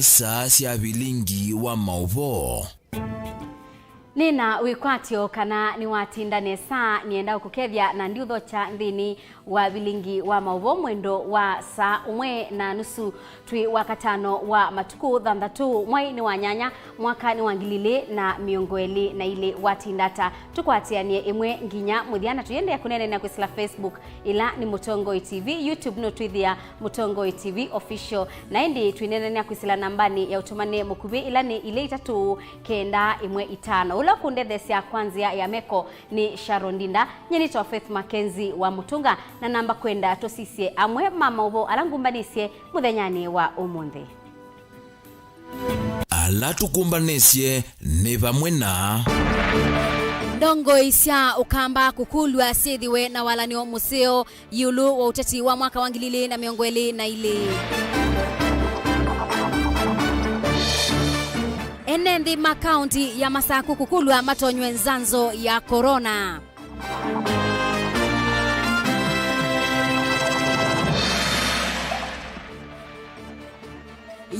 isa cia Vilingi wa Mauvoo. Nina wikwatio kana ni watinda nesa nienda kukethia na ndiutho cha nthini wa Vilingi wa Mauvoo mwendo wa saa 1:30 twi wakatano wa matuku thanthatu mwai wa nyanya mwaka ni wa 2022 watindata tukwatianie imwe nginya muthiana tuyende kunene na kwisila Facebook ila ni Mutongoi TV, YouTube no twithia Mutongoi TV official, na indi twinene na kwisila nambani ya utumane mukuvi ila ni ile 3-1-5 ula kundethesi ya kwanzia ya meko ni Sharondinda nyenito Faith Mackenzie wa Mutunga na namba kwenda tosisie amwe Mauvoo alangumbanisye muthenyani wa umuthi. Ala tukumbanisye ni vamwe na ndongo isya ukamba kukulwa sithiwe na walanio museo yulu wa uteti wa mwaka wa 2022. Enendi makaunti ya Masaku kukulwa matonywe nzanzo ya corona.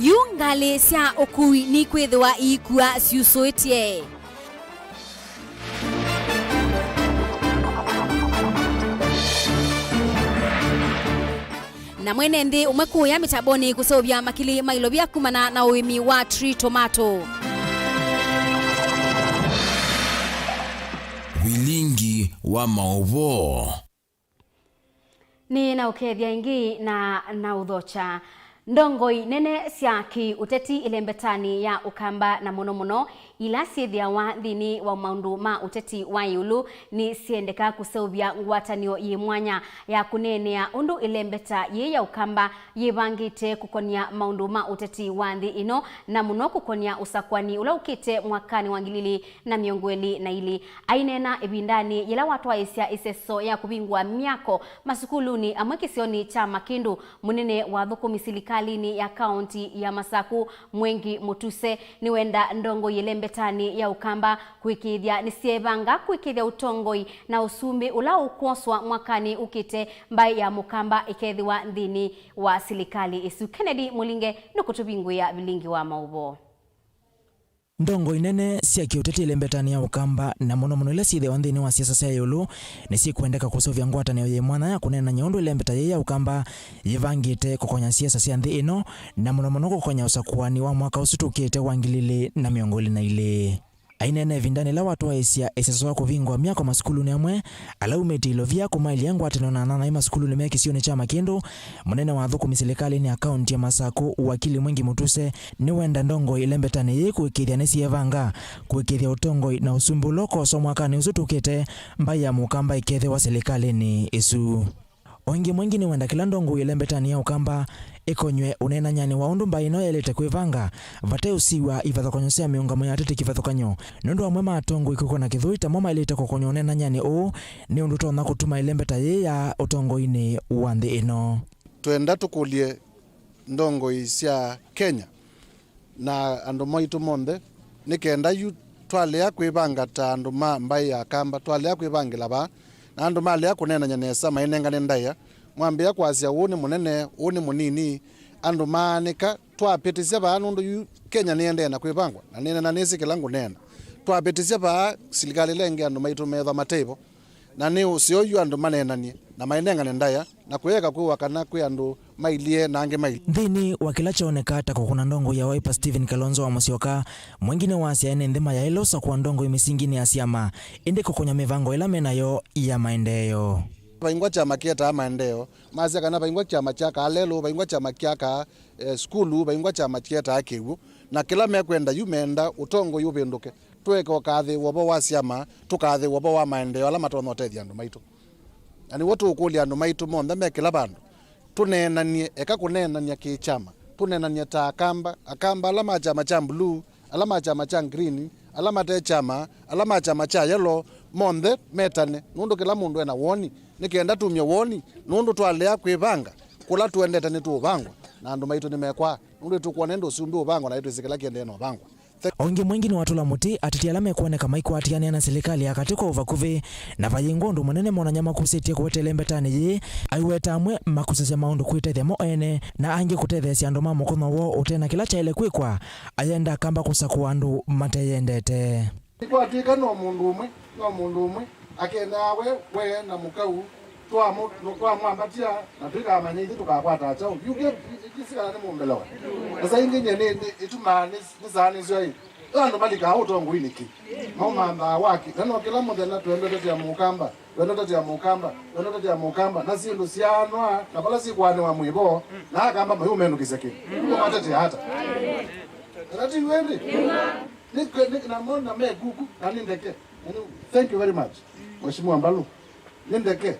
Yungale cia ukui ni kwithwa ikua ciusuitie. Na mwene ndi umekuya mitaboni kusobya makili mailovya kumana na uimi wa tree tomato. Vilingi wa Mauvoo. Ni na ukethia ingi na udhocha. Ndongoi nene siaki uteti ilembetani ya ukamba na mono ila sithia wa thini wa maundu ma uteti wa yulu ni siendeka kuseuvya ngwatanio yimwanya ya kunenea undu ilembeta ye ya ukamba yivangite kukonia maundu ma uteti wa nthi ino na muno kukonia usakwani ula ukite mwakani wa 2022 ainena ibindani ila watu waisya iseso ya kubingwa miako masukuluni amwe kisioni cha Makindu munene wa thukumi silikalini ya kaunti ya Masaku Mwengi Mutuse ni wenda ndongo yelembetani ya ukamba kuikithia nisievanga kuikithia utongoi na usumbi ula ukoswa mwakani ukite mbai ya mukamba ikethiwa nthini wa silikali isu. Kennedy Mulinge nukutubinguya Vilingi wa Mauvoo. Ndongo inene cia kiuteti ilembetani ya ukamba na muno ile sithe wa nthini wa siasa cia yulu ni sikuendeka kusovya ngwatanio ye mwana ya kunena nyondu ilembeta ye ya ukamba yivangite kukonya siasa cia nthi ino na muno kukonya usakuani wa mwaka usutukite wa 2022. Ainene vindani la watu waisya eseso kuvingwa miako masukulu amwe ala umeti ilovya kumailia ngwatano na nana masukulu mea kisioni cha Makindu munene wa thukumi serikali ni akaunti ya Masaku wakili Mwengi Mutuse ni wenda ndongo ilembetani ye kuikithia nesi evanga kuikithia utongoi na usumbuloko so mwakani usutukite mbai ya mukamba ikethe wa serikali ni isu. Ongi mwingine wenda kila ndongo ilembetani ya ukamba ikonywe unena nyani wa undu mbai no yelete kwivanga vate usiwa ivathokonyosea miungamo ya tete kivathokanyo nundu amwe matongo ikukona kithuita moma ilete kukonyo unena nyani o ni undu tona kutuma ilembeta ye ya utongo-ini wa nthi ino. Twenda tukulie ndongo cia Kenya na andu moitu monthe nikenda yu twalea kwivanga ta andu mbai ya kamba twalea kwivangila ba na andu malea kunena nyanesa mainengane ndaya mwambia kwasia woni munene woni munini andu maanika twapitisia ba nundu yu Kenya niende na kwivangwa na nene na nesi kilangu nena twapitisia ba silikali lenge andu maitu metha matebo na ni usio yu andu manenanie na mainengane ndaya na kuyeka kuwa kana kwi andu mailie na ange maili nthini wakilachaoneka ta kukuna ndongo ya Wiper Stephen Kalonzo wa Musyoka mwingine wa asia ene nthima ya ilosa kwa ndongo imisingini ya siama indi kukonya mivango ila menayo ya maendeleo. Baingwa chama kieta maendeleo mazia kana baingwa chama chaka alelo baingwa chama kiaka skulu baingwa chama kieta akiwu na kila mekwenda yumenda utongo yubenduke tweka kathi wobo wa siama tukathi wobo wa maendeleo ala matono tethia andu maitu ani wotu ukulia andu maitu monthe mekila bandu tunenanie eka kunenania ki chama tunenania ta akamba ala machama cha blue ala machama cha green ala mate chama ala machama cha yellow monthe metane nundu kila mundu ena woni nikenda tumye woni nundu twalea kwivanga kula tuendete ni tuvangwa na andu maitu nimekwa nundu tukuona ndo sumbi uvangwa na itu sikila kiende no vangwa Onge mwingi ni watula muti atiti alame kuoneka maikwatiania na serikali ya katika uvakuvi na vayingondu munene mona nyama kusitie kuwetele mbetani yi aiweta amwe makusesya maundu kuitethya moene na angi kutethesya andu mamukono wo utena kila chaile kwikwa ayenda kamba kusaku andu mateyendete. Ikwatika no mundu umwe akenda we na mukau twamwambatia na tukamanya ithi tukakwata chao yuke ikisikana ni mumbelewa sasa inginye ni itumani ni zani zoi ando malika utongo iliki maumamba waki nano kila muthenya twendete ya mukamba na sindu sianwa na bala sikwane wa mwibo na akamba mayumenu kiseke matete hata rati wendi ni na mona megugu na nindeke. Thank you very much Mheshimiwa Mbalu nindeke.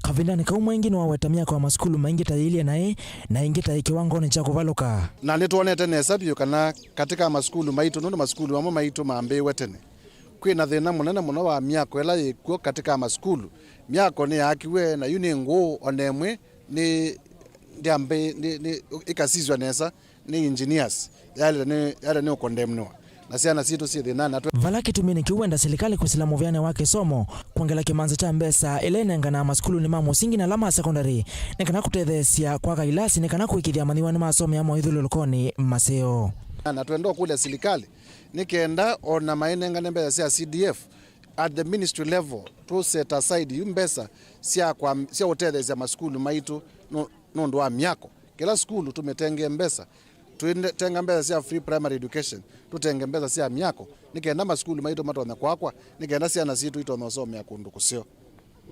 Kavindani kaumwa ingine wawetamia kwa maskulu maingi tailie nae na ingita ikiwangoni cha kuvaluka. Na nituonete nesa biyo kana katika maskulu maitu nundu maskulu wamo maitu maambe wetene. Kwina thina munene muno wa miako ela ikuo katika maskulu. Miako ni akiwe na yuni nguu onemwe ni ndiambe ni ikasizwa nesa ni engineers. Yale ni ukondemnwa. Nasiana situ si dhinana valaki tumini kiwenda serikali kusila moveane wake somo kuangela kimanza cha mbesa ilenenga na maskulu ni mamu singi na lama secondary nikana kutethesya kwa kailasi nikana kuikithia mathiwa ni masomo ya moithulu lukoni maseo na tuendo kule serikali nikenda ona mainenga nembesa ya CDF at the ministry level to set aside yumbesa sia utethesya maskulu maitu nondo wa miako kila skulu tumetenge mbesa tutenga mbeza sia free primary education tutenge mbeza sia miako nikenda maskulu maitu matona kwakwa nikenda sia na situ ito nosome ya kundu kusio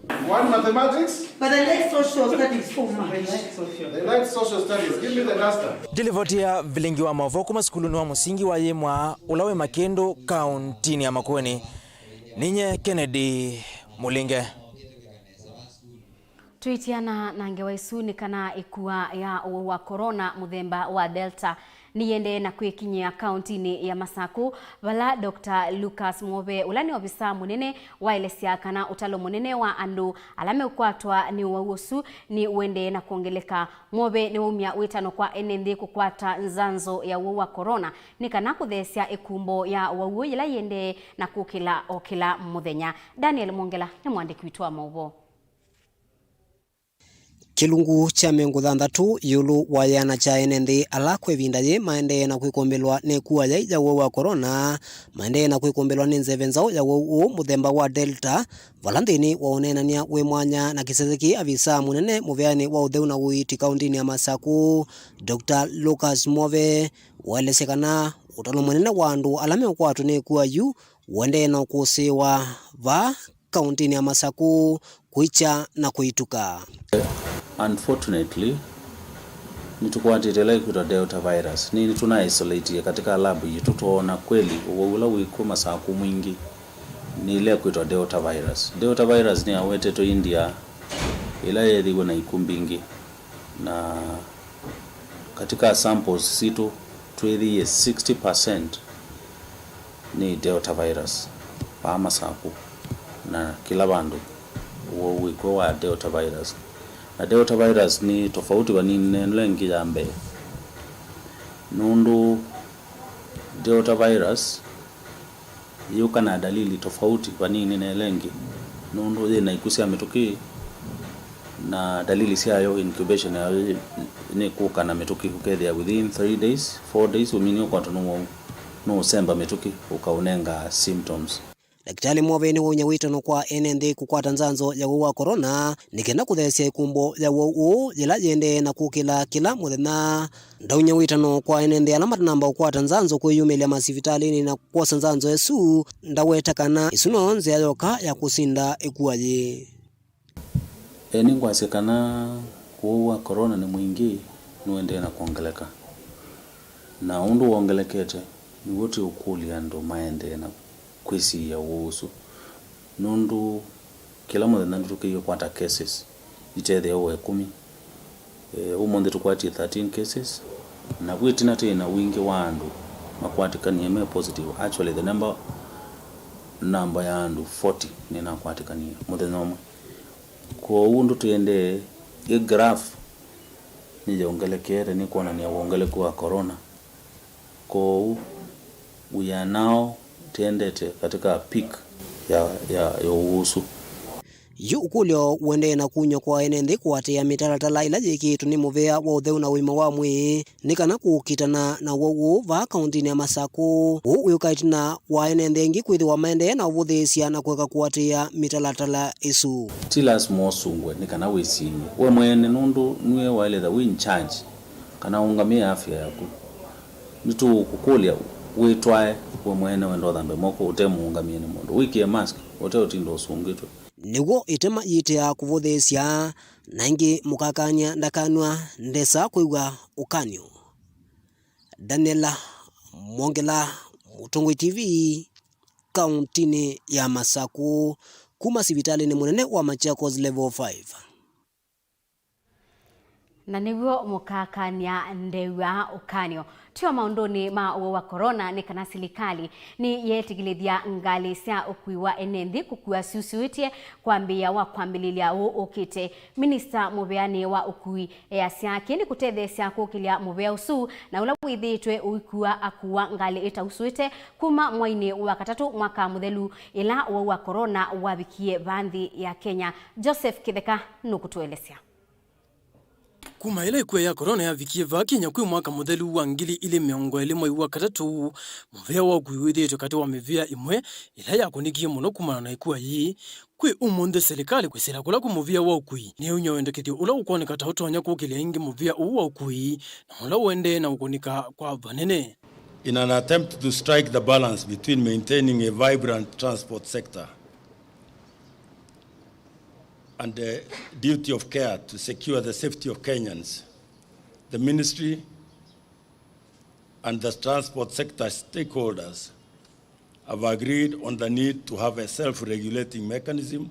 one mathematics but the next social studies the next social studies give me the master dilivotia Vilingi wa Mauvoo kuma skulu ni wa musingi wa yemwa ulawe Makendo kauntini ya Makueni ninye Kennedy Mulinge Tuitiana na ngewaisu kana ikuwa ya wa corona muthemba wa Delta niyende na kwikinyia kauntini ya Masaku vala Dr. Lucas Mouvea ulani obisa munene wa ilesya kana utalo munene wa andu alame ukwatwa ni wausu ni uende na kuongeleka Mouvea ni umya witano kwa enende kukwata nzanzo ya wa corona ni kana kuthesya ikumbo ya wau ila yende na kukila okila muthenya. Daniel Mongela ni mwandiki witu wa Mauvoo. Kilungu cha mengu thanthatu yulu wayana cha enende ala kwevinda ye maende na kwikombelwa ne kuwa ya wa corona maende na kwikombelwa ni nzevenzao ya wo muthemba wa Delta valandini waonenania we mwanya na kisezeki avisa munene muveani wa utheuna uiti kauntini ya Masaku Dr. Lucas Mouvea walesekana utalo munene wa andu alame ukwatu ne kuwa yu wende na kusiwa va kauntini ya Masaku kuicha na kuituka. Unfortunately, nitukwatitela ikuta Delta virus. Nini tuna isolate katika lab yetu tuona kweli ula wiko Masaku mwingi ni ile kuitwa Delta virus. Delta virus ni awete to India ila yedhigo na ikumbingi na katika samples situ tuedhi 60% ni Delta virus pa Masaku na kila bandu wiko wa Delta virus. Na Delta virus ni tofauti wa nini lengi jambe. Nundu Delta virus yuka na dalili tofauti wa nini lengi. Nundu na ikusia metuki na dalili siayo incubation ya ni kuka na metuki kukethia within 3 days, 4 days umini kwa tunu no semba metuki ukaunenga symptoms. Daktari Mouvea ni wonya witano kwa enende kukwata nzanzo ya wa corona nikenda kuthesya ikumbo ya wo yila yende na kukila kila muthenya ndaunya witano kwa enende ala matanamba ukwata nzanzo kwiyumilia masivitalini na kukosa nzanzo yesu ndaweta kana isuno nze ayoka ya kusinda ikuaje eni ngwasekana kuwa corona ni mwingi nuende na kuongeleka na undu uongelekete ni wote ukuli ando maende na kwisi ya usu nundu kila muthenya ndukiyo kwata cases ithethe owe 10 umonde tukwati 13 cases na gwitina tena wingi wa andu makwatikanie me positive. Actually the number ya andu 40 nina kwatikanie muthenya omwe ko undu tuende graph nije ongelekere ni kuona ni uongeleku wa corona. Ko we are now tendete katika peak ya uhusu. Yu ukulyo wende na kunyo kwa enende kuatia mitaratala ila jikitu ni MOVEA wa utheu na wima wa mwi nikana kukitana na wogu va kaunti ya Masaku uyukaitina wa enende ngi kwithi wa maende na uvuthisia na kweka kuatia mitaratala isu tilas mosungwe nikana wisi we mwene nundu nwe wale the in charge kana ungamia afya yako nitu kukulia wetwae we mwene wendo thambe moko utemu ungamia ni mundu wiki ya mask oteo tindo sungitwe nigo itema yitea kuvuthisia nangi mukakanya ndakanwa ndesa kuigwa ukanyo. Daniela Mwongela, Mutongoi TV, kauntini ya Masaku, kuma sibitali ni munene wa Machakos level 5. Na niguo mukakanya ndewa ukanyo tiwa maundoni ma uwe wa corona ni kana serikali ni yetigilithia ngali cia ukuiwa enendi kukua siusiutie kwambia wa kwambililia ukite Minister mubeani wa ukui ya siake ni kutethesia kukilia MOVEA usu na ula withitwe uikua akuwa ngali ita usuite kuma mwaini wa katatu mwaka muthelu ila wa corona wabikie bandhi ya Kenya. Joseph Kitheka nukutuelezea. Kuma ile kwe ya corona ya vikie va Kenya kwi mwaka muthelu wa ngili ile miongo ile mwai wa katatu MOVEA wa kuiwithitwe kati wa MWEU imwe ila ya kunikie muno kumana na ikuwa yi kwi umunde serikali kwisira kula ku MOVEA wa ukui ni unyo wendekithio ula ukonika ta utonya kukilia ingi MOVEA wa ukui na ula wende na ukonika kwa vanene. In an attempt to strike the balance between maintaining a vibrant transport sector and the duty of care to secure the safety of Kenyans, the ministry and the transport sector stakeholders have agreed on the need to have a self-regulating mechanism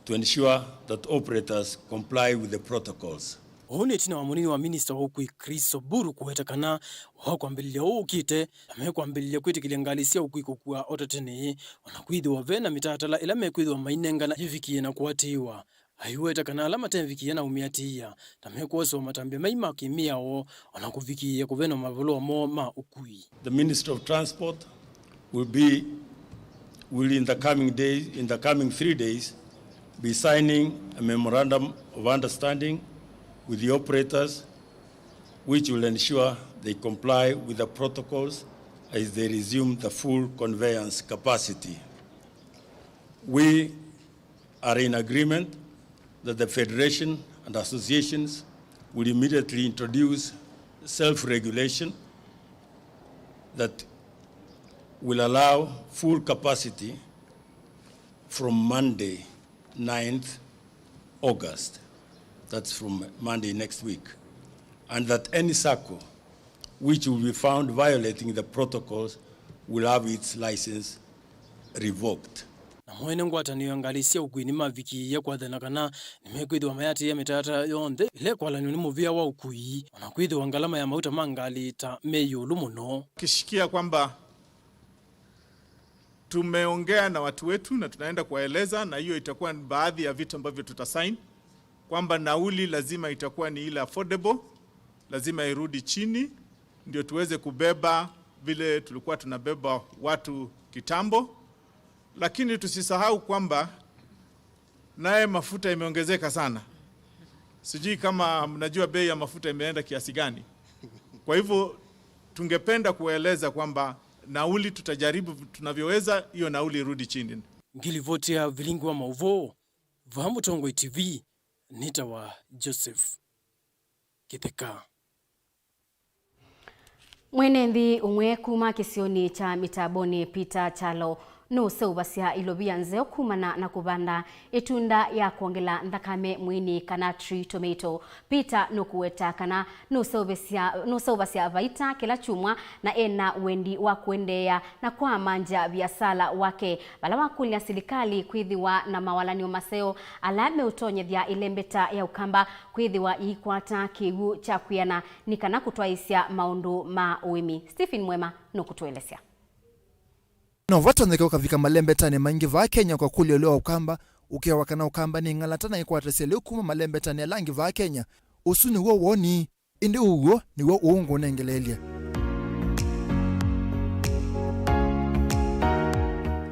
to ensure that operators comply with the protocols. One tina wa munini wa Minister wa ukui Chris Oburu kuhetakana wakwambililia ukite amekwambililia kwitikilia ngalisia ukui kukua otatene wanakuithi wa vena mitatala ila mekuithi wa mainengana yivikie na kuatiwa ayuhetakana alama tenvikie na umiatia tamekuwasi wa matambia maima kimia o wanakuvikie kuvena mavolo wa ma ukui. The Minister of Transport will in the coming 3 days be signing a memorandum of understanding with the operators, which will ensure they comply with the protocols as they resume the full conveyance capacity. We are in agreement that the Federation and associations will immediately introduce self-regulation that will allow full capacity from Monday, 9th August. That's from Monday next week. And that any SACCO which will be found violating the protocols will have its license revoked. Na mwene ngwataniyo ngalisia ukui maviki ya kwa dhenakana nimekuithi wa mayati ya mitata yonde ile kwa lanyo ni MOVEA wa ukui wanakuithi wa ngalama ya mauta mangali ta meyo lumuno. Kishikia kwamba tumeongea na watu wetu na tunaenda kuwaeleza na hiyo itakuwa baadhi ya vitu ambavyo tutasign kwamba nauli lazima itakuwa ni ile affordable, lazima irudi chini ndio tuweze kubeba vile tulikuwa tunabeba watu kitambo. Lakini tusisahau kwamba naye mafuta imeongezeka sana. Sijui kama mnajua bei ya mafuta imeenda kiasi gani. Kwa hivyo tungependa kueleza kwamba nauli tutajaribu tunavyoweza hiyo nauli irudi chini. Ngilivotia Vilingi wa Mauvoo, Mutongoi TV, nita wa Joseph Kitheka. Mwenendi umwe kuma kisioni cha mitaboni Peter Chalo no seubasia ilobia nzeo kumana na kubanda itunda ya kuongela ndakame mwini kana tree tomato Peter no kuweta kana no seubasia vaita kila chumwa na ena wendi wa kuendea na kwa manja biasala wake balawa kulia serikali kwithiwa na mawalani wa maseo alame utonyethia ilembeta ya ukamba kwithiwa ikwata kigu cha kuyana nikana kutwaisia maundu ma uimi. Stephen Mwema no kutuelezea. No watu wanekeuka vika malembe tane maingi va Kenya kwa kuli ulio ukamba ukiwa wakana ukamba ni ngalatana ikwata sele ukuma malembe tane langi va Kenya usu niwo woni indi uwo niwo uungu nengelelia.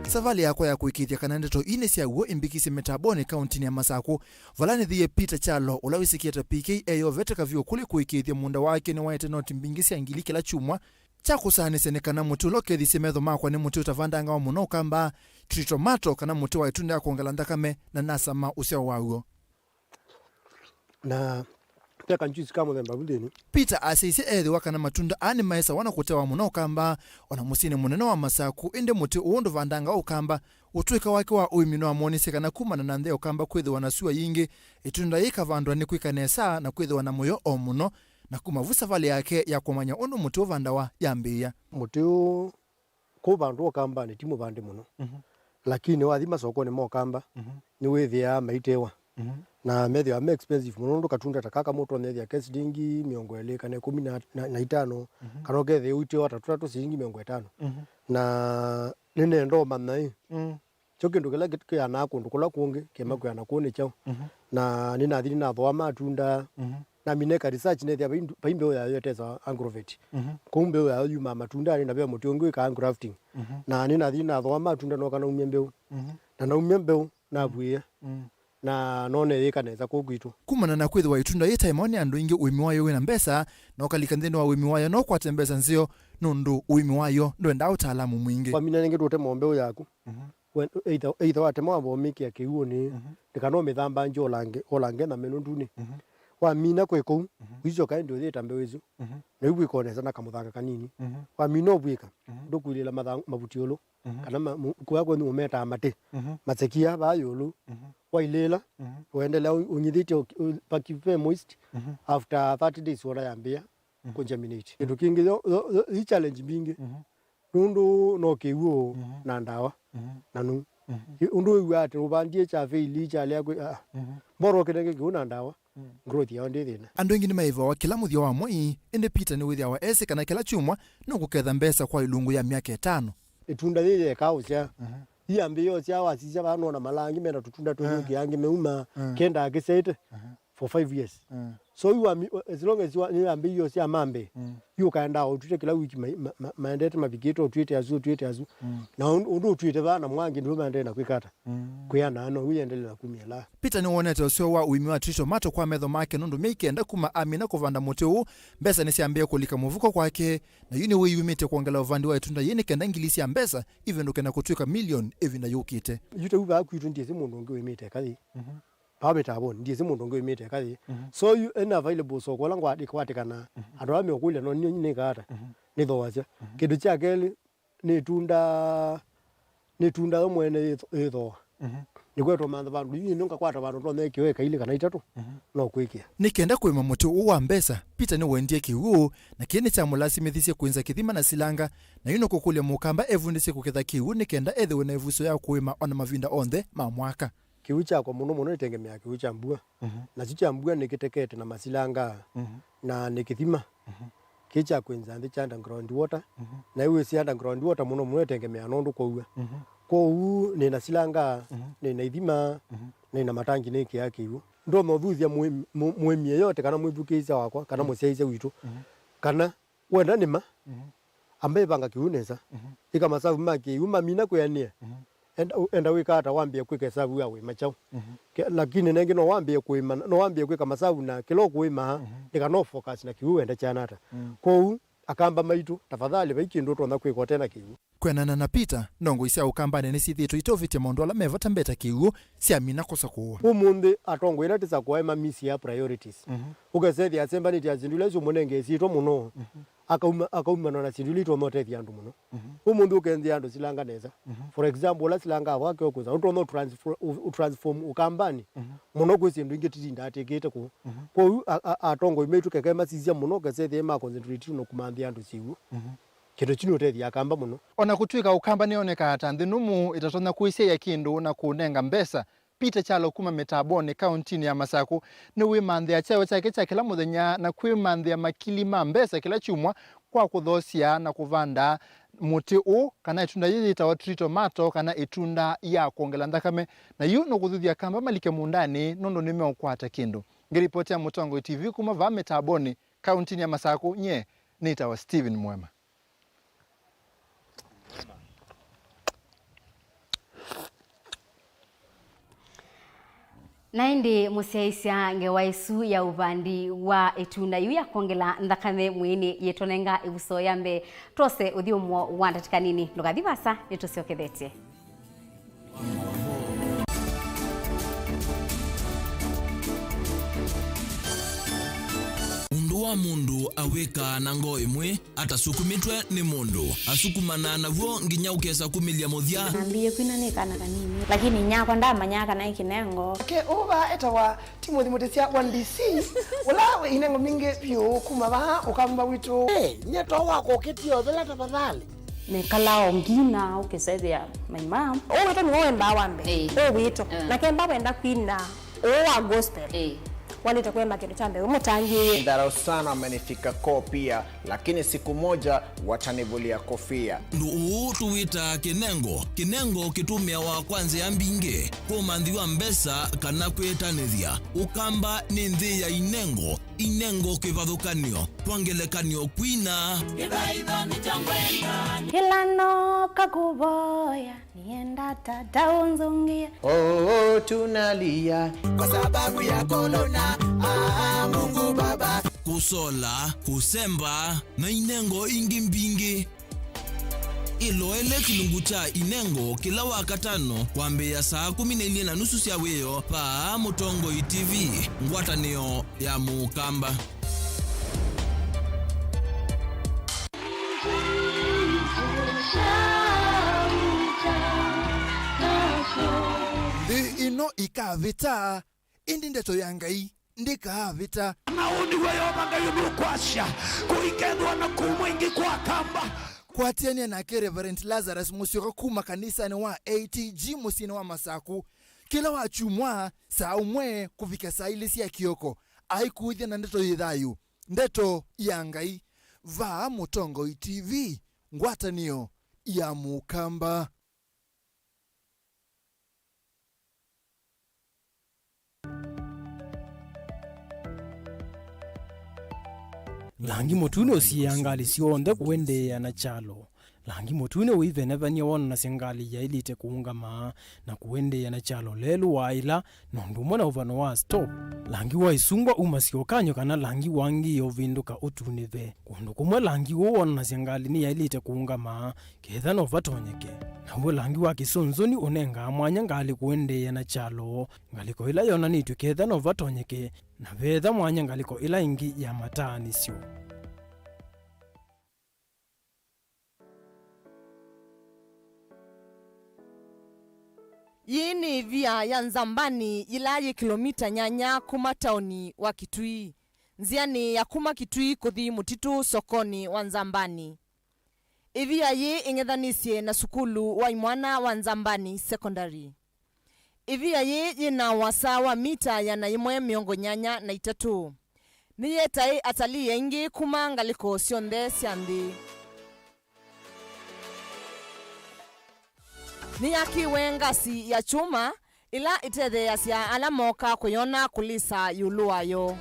Savali yako ya kuikithia kana ndeto ine sia uo imbikisi metabone kauntini ya Masako valani dhiye Peter Chalo ulawisikieta PKA veteka vyo kuli kuikithia munda wake ni waete noti mbingisi ya ngili kila chumwa chako sani senekana mutu loke dhisemetho makwa ni mutu utavandanga wa muno kamba tritomato kana mutu wa itunda ya kuongalanda kame na nasama usio wauo na teka njuzi kama themba buleni. Peter asisi ethi wakana matunda ani maesa wana kutewa muno kamba ona musini munene wa Masaku inde muti uondo vandanga ukamba utuika wake wa uimino wa monise kana kumana na ndeo kamba kwethe wanasua yingi itunda yika vandwa ni kuikanesa na kwethe wana moyo omuno na kumavusa vali yake ya kumanya ondo muti uvandawa yambia muti kuvandu kamba ni timu vande muno lakini wathima sokoni mo kamba ni wethia maitewa na methi ya expensive muno katunda takaka moto nethi ya kesidingi 20 kana 15 kana gethe uite wa 3 shilingi 50 na nene ndo manai choke ndukela kitu ya nako ndukula kuonge kema kwa nakone chao na nina thiri na thwa matunda na mineka research nethi ya paimbe ya yote za agrovet kumbe ya yuma matunda na bya mutiongo ka grafting na nina thiri na thwa matunda no kana umyembe na umyembe na buya na none yekaneza kugwitu kumana na kwithwa itunda yeta imoni andu ingi uimi wayo wina mbesa na ukalikandeni wa uimi wayo no kwate mbesa nzio nundu uimi wayo ndwenda utaalamu mwingi kwa mina ningi tute mombe yaku either watema wabo miki ya kiuoni ndikano mithamba njo olange na menu nduni wa mina kweko wizo ka ndio theta mbewezu na ibu ikoneza na kamuthanga kanini wa mina obwika ndukwilila mabutiolo kana kwa ni umeta amate matsekia bayolo wailela uendelea unyithite pakipe moist after 30 days wala yambia kugerminate ndio kingi hii challenge bingi nundu no kiwo na ndawa nanu undu wate ubandie cha faili cha lya boro kedenge kuna ndawa growth ya ndithina andu ingi ni maiva wa kila muthia wa moi inde Peter ni withia wa ese kana kila chumwa no kuketha mbesa kwa ilungu ya miaka 5 itunda lile kausia hii ambio cia wasisha bano na malangi mena tutunda tunyuki yangi meuma kenda akisete for 5 years so you as long as you ambio cia mambe you kaenda utute kila wiki maendete mabigito utute azu na undu utute bana mwangi ndio maende na kwikata kuyana no uyendelela kumiela Peter ni wonete usio wa uimi wa tritomato kwa metho make nundu meikenda kuma amina kuvanda muti u mbesa ni siambia kulika muvuko kwake na yuni wiyumite kuongela uvandi wa itunda yini kenda ingilisi ya mbesa even ukenda kutuika milioni evinda yukite yute uba kwitu ndiye mundu ngi wimite kathi pabe tabo ndiye mundu ngi wimite kathi so you and available so kola ngwadi kwatikana andu ame okule no nyine kata ni thowacha kindu cha keli ni tunda mwene etho nikweto mantha bandu yini nunga kwata bandu ndo mekiwe kaile kana itatu no kwikia nikenda kwima muti uwa mbesa Peter ni wendie kiwu na kini cha mulasimithisia kuinza kithima na silanga na yuno kukulia mukamba evundise kuketha kiwu nikenda ethe wena evuso ya kuima ona mavinda onthe ma mwaka kiwu cha kwa muno itengemea kiwu cha mbua na chicha mbua nikitekete na masilanga na nikithima kicha kuinza ndi cha underground water na iwe si underground water muno itengemea nondu kwa uwa kwa huu nina silanga nina ithima nina matangi niki yake hiyo ndo mwavuthia mwemie yote kana mwivukiza wakwa kana musiaize witu kana wenda nima ambaye banga kiuneza ika masavu maki uma mina kuyania enda wikata wambie kwike savu yawe machao lakini nenge no wambie kuima no wambie kwika masavu na kilo kuima ika no focus na kiuenda chanata kwa huu akamba maitu tafadhali baiki ndo tonda kwiko tena kiu kwenana na Peter ndongo isia ukambane ni sithito itovite mondola mevata mbeta kiu sia mina kosa kuwa umunde atongo ira tisa kwa misi ya priorities ugasethi asemba ni tiazindule zo monenge sito muno akauma na sindulito mote vyandu muno umunde ukenzi yandu silanga neza for example la silanga wake okuza utono transform ukambani muno kwesindu ingetinda atekete ko atongo imetu keke masizia muno gasethi ema concentrate no kumandhi yandu siwu kito chino tethi akamba muno ona kutwika ukamba nioneka atanthi numu itatona kuisia ya kindu na kunenga mbesa Peter Chalo kuma metabone kauntini ya Masako ni wimandhi ya chewe chake cha kila muthenya na kwimandhi ya makili ma mbesa kila chumwa kwa kuthosia na kuvanda muti u kana itunda yili itawa tritomato kana itunda ya kuongela ndakame na yu no kuthuthia kamba malike mundani nondo nimeokwata kindu ngiripotia Mutongoi TV kuma vame taboni kaunti ya Masako nye nitawa Steven Mwema. Naindi musiaisia ngewaisu ya uvandi wa etuna yu ya kongela ndakame mwini yetonenga ibuso yambe tose uthiumwo wandatika nini ndugathivasa nitusiokethete. Wa mundu aweka na ngo imwe atasukumitwe ni mundu asukumana navyo nginya ukesa kumilia muthia nambiye kwinanekana kanini lakini nyakwa ndamanyaka na ikinengo uba etawa Timothy Mutesia 1DC wala inengo mingi pyo kumaba ukamba witu nyeto wako ketio bela tafadhali nekalao ngina ukesethia my mom wito ngoenda wambe wito na kemba wenda kwina wa gospel walita kwenda kitu chambe umutangi ndarau sana amenifika kopia lakini siku moja watanivulia kofia ndu tuwita kinengo kitumia wa kwanza ya mbinge kumanthi wa mbesa kana kwetanithia ukamba ni nthi ya inengo kivathukanio twangelekanio kwina hilano kakuboya nienda tata unzungia tunalia kwa sababu ya corona Mungu baba kusola kusemba na inengo ingi mbingi iloele kilungu cha inengo kila wakatano kwambia saa 12:30 cia weyo pa Mutongoi TV ngwatanio ya mukamba. Ino ikavita indi ndeto ya Ngai ndikavita maudi wayobanga yunukwasha kuikendwa na kumwingi kwa kamba kwatiania nake Reverend Lazarus Musyoka kuma kanisa ni wa ATG musini wa Masaku kila wa chumwa saa umwe kufika saa ilisi ya kioko aikuithia na ndeto yithayu ndeto ya Ngai va Mutongoi TV ngwatanio ya mukamba. Langi mutune osiyangali sionde kuwendeya na chalo. Langi mutune uivenevania wona na sengali ya ilite kuungama na kuwendeya na chalo lelu waila nondumona uvano wa stop. Langi wa isungwa umasio kanyo kana langi wangi yovinduka utunive. Kundu kumwe langi wona na sengali ni ya ilite kuungama ketha no vatonyeke. Na uwe langi wa kisonzoni unenga mwanya ngali kuwendeya na chalo. Ngaliko ila yona nitu ketha no vatonyeke na vetha mwanya ngaliko ila ingi ya matani sio. Yini via ya Nzambani ilaye kilomita nyanya kuma tauni wa Kitui. Nziani ya kuma Kitui kuthi mutitu sokoni wa Nzambani. Ivia ye ingethanisie na sukulu wa imwana wa Nzambani secondary. Ivia ye yina wasa wa mita ya na imwe miongo nyanya na itatu. Niye tai atali yengi kuma ngaliko sionde siandi. Ni yaki wengasi ya chuma ila itede ya siya alamoka kuyona kulisa yuluwayo.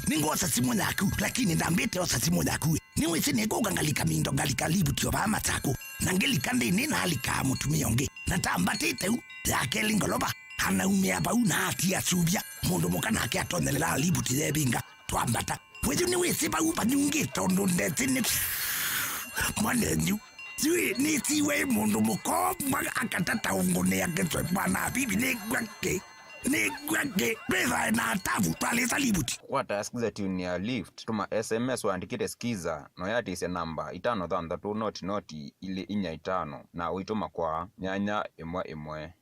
Ningo sasimu naku lakini ndambete osasimu naku niwe sineko gangalika mindo galika libu tio ba matako nangelika ndini na alika mutumionge natambatete u yake lingoloba hana umea ba una atia subia mundu mukana ake atonelela libu tibinga twambata wewe niwe siba upa nyunge tondo ndetini mwanenyu siwe ni siwe mundu muko akatata ungone yake bwana bibi negwake Negwage beva na atavu pale salibuti. Watasikiza tune ya lift tuma SMS waandikite skiza no yati ise namba 532 noti ile inya 5 na uituma kwa nyanya imwe.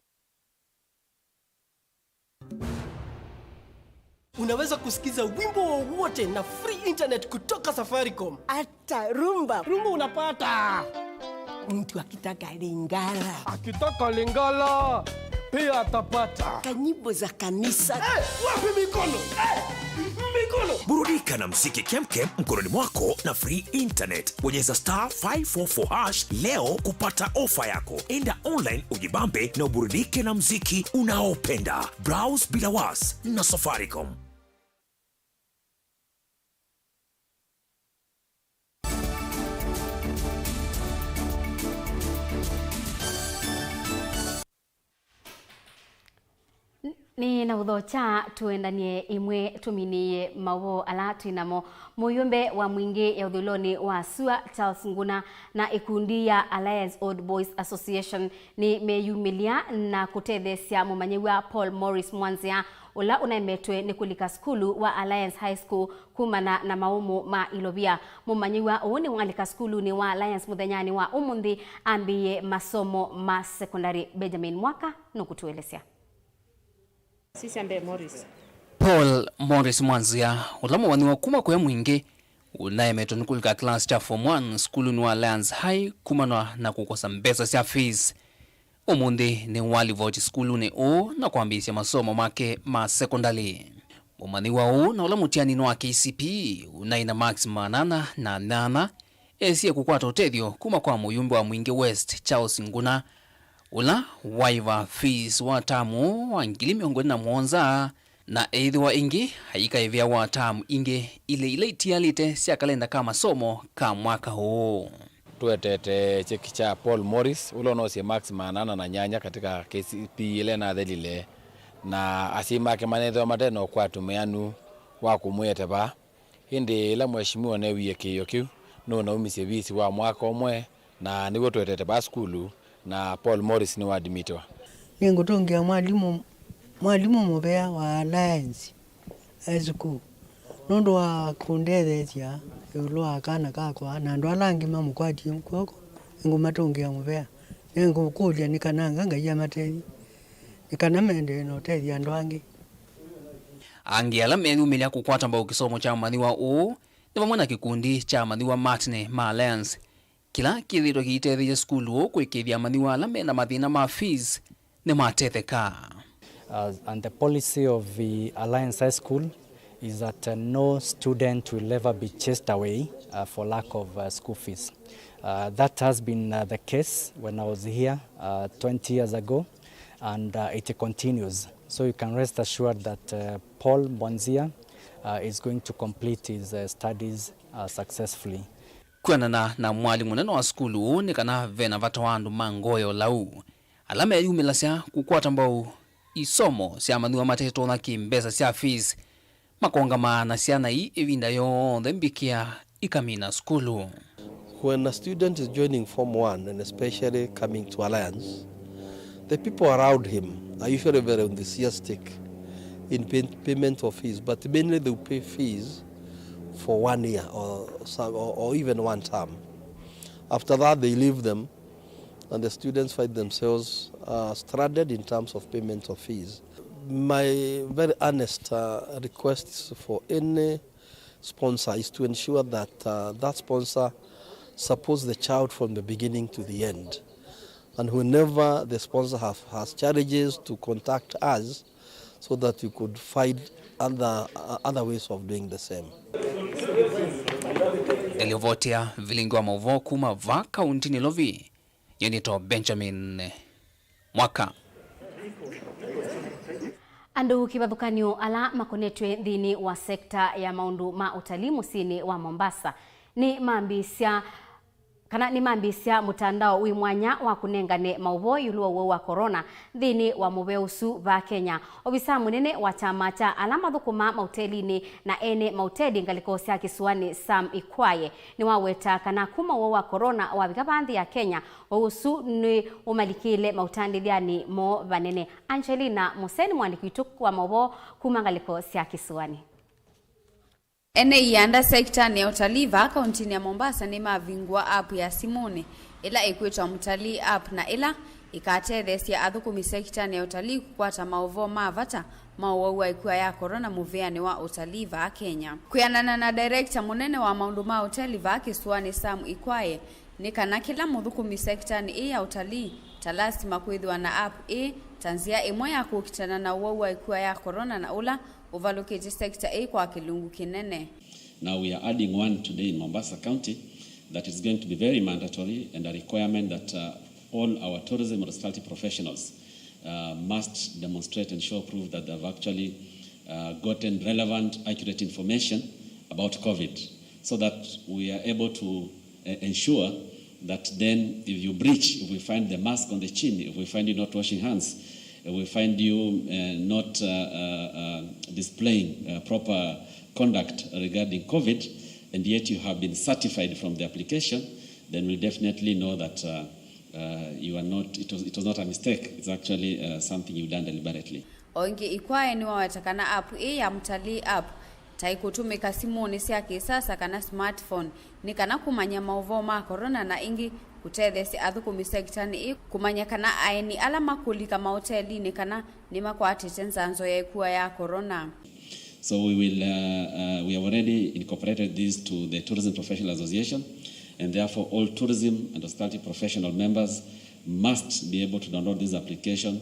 Unaweza kusikiza wimbo wowote na free internet kutoka Safaricom. Ata rumba unapata. mtu akitaka Lingala. Akitaka Lingala pia atapata. Kanyimbo za kanisa. Wapi mikono? Mikono. Burudika na muziki kemkem mkononi mwako na free internet. Bonyeza *544# leo kupata ofa yako. Enda online ujibambe na uburudike na muziki unaopenda. Browse bila was na Safaricom. Ni na udhocha tuendanie imwe tuminie mawo ala tuinamo muyumbe wa mwingi ya udhuloni wa SUA Charles Nguna na ikundi ya Alliance Old Boys Association ni meyumilia na kutethesia mumanyiwa Paul Morris Mwanzia ula unaimetwe ni kulika skulu wa Alliance High School kumana na maumu ma ilobia. Mumanyiwa uuni walika skulu ni wa Alliance muthenyani wa umundi ambiye masomo ma sekondari. Benjamin Mwaka nukutuelesea. Sisi ambe Morris. Paul Morris Mwanzia ulamo wani wakuma kwa mwingi unayemetwa ni kulika class cha form 1 skulu ni wa Alliance High kumana na kukosa mbesa sia fees. Umundi ni wali voti skulu ni o na kuambisya masomo make ma sekondari. Mumani wa o na ula mutiani wa KCP unaina maxima nana esiye kukwata utethyo kuma kwa muyumbe wa mwingi West Charles Nguna ula waiva fees wa tamu wa ngili miongoni na mwonza na eithi wa ingi haika hivya wa tamu ingi ile itialite siya kalenda kama somo ka mwaka huu. Tuetete cheki cha Paul Morris ulo nosi maxima na nyanya katika KCP ile na dhelile na asima ke manetho mateno kwa tumeanu wa kumwete ba hindi la mheshimiwa ne wiye kiyo no na umise visi wa mwaka omwe na niwo tuetete ba skulu na Paul Morris ni wadimitiwa. Ningutungia mwalimu MOVEA wa Alliance School. Nondo wa kundethia yulo akana kakwa na ndo alangi mamukwati mkoko ngumatungia MOVEA. Ngukulia nikananga ngaya materi. Nikanamende no tethia ndo angi. Angi ala menu milia kukwata mbao kisomo cha maniwa o ni pamwe na kikundi cha maniwa matine ma Alliance. Kila kithiro kiitethia skulu o kwikithia maniwa ala mena mathina ma fees ne matetheka. And the policy of the Alliance High School is that no student will ever be chased away for lack of school fees. That has been the case when I was here 20 years ago, and it continues. So you can rest assured that Paul Mwanzia is going to complete his studies successfully. Kuanana na mwalimu neno wa skulu ni kana vena vatawandu mangoyo lau. Alama ya yumilasya kukwata mbao isomo siya manuwa mateto na kimbeza siya fees. Makonga maana siya na ivinda yonde mbikia ikamina skulu. When a student is joining Form 1 and especially coming to Alliance, the people around him are usually very enthusiastic in payment of fees, but mainly they pay fees for 1 year or even one term. After that, they leave them, and the students find themselves stranded in terms of payment of fees. My very honest request for any sponsor is to ensure that that sponsor supports the child from the beginning to the end. And whenever the sponsor has challenges, to contact us so that we could find other ways of doing the same. Eliovotia Vilingi wa Mauvoo kuma va kaunti ni Lovi. Yenito Benjamin Mwaka. Andu kibadhukanyo ala makonetwe dhini wa sekta ya maundu ma utalii musini wa Mombasa ni maambisya mutandao wimwanya wa kunengane mauvoo yuluwa wa corona dhini wa MWEU va Kenya. Obisa munene wa chama cha alama thukuma mautelini na ene mautedi ngalikosya kisuani Sam Ikwaye ni waweta kana kuma wa corona wa bigabandi ya Kenya usu ni umalikile mautandiliani mo vanene. Angelina Museni mwandikitu wa mauvoo kuma ngalikosya kisuani. Ene ianda sekta ni utalii va kauntini ya Mombasa ni mavingwa app ya simone ila ikwetwa mtalii app na ila ikatethesia athukumi sekta ni utalii kukwata mauvoo mavata mauwa ikuwa ya corona MOVEA ni wa utalii va Kenya. Kuyanana na director munene wa maundu ma utalii va kisuani Sam Ikwaye ni kana kila muthukumi sektani ya utalii talasima kwithwa na app tanzia imwe ya kukitana na uwa ikuwa ya corona na ula uvaloketi sector kwa kilungu kinene. Now we are adding one today in Mombasa County that is going to be very mandatory and a requirement that all our tourism and hospitality professionals must demonstrate and show proof that they've actually gotten relevant, accurate information about COVID, so that we are able to ensure that then if you breach, if we find the mask on the chin, if we find you not washing hands, if we find you not displaying proper conduct regarding COVID, and yet you have been certified from the application, then we'll definitely know that you are not, it was not a mistake, it's actually something you've done deliberately. Oingi ikwae ni wawatakana app ya mtalii app taikutumika simuni sia kisasa kana smartphone ni kana kumanya mauvoo ma corona na ingi kutethesi athukumi sektani kumanya kana aini ala makulika mahoteli ni kana ni makwatite nzanzo ya ikuwa ya corona. So we will we have already incorporated this to the Tourism Professional Association, and therefore all tourism and hospitality professional members must be able to download this application,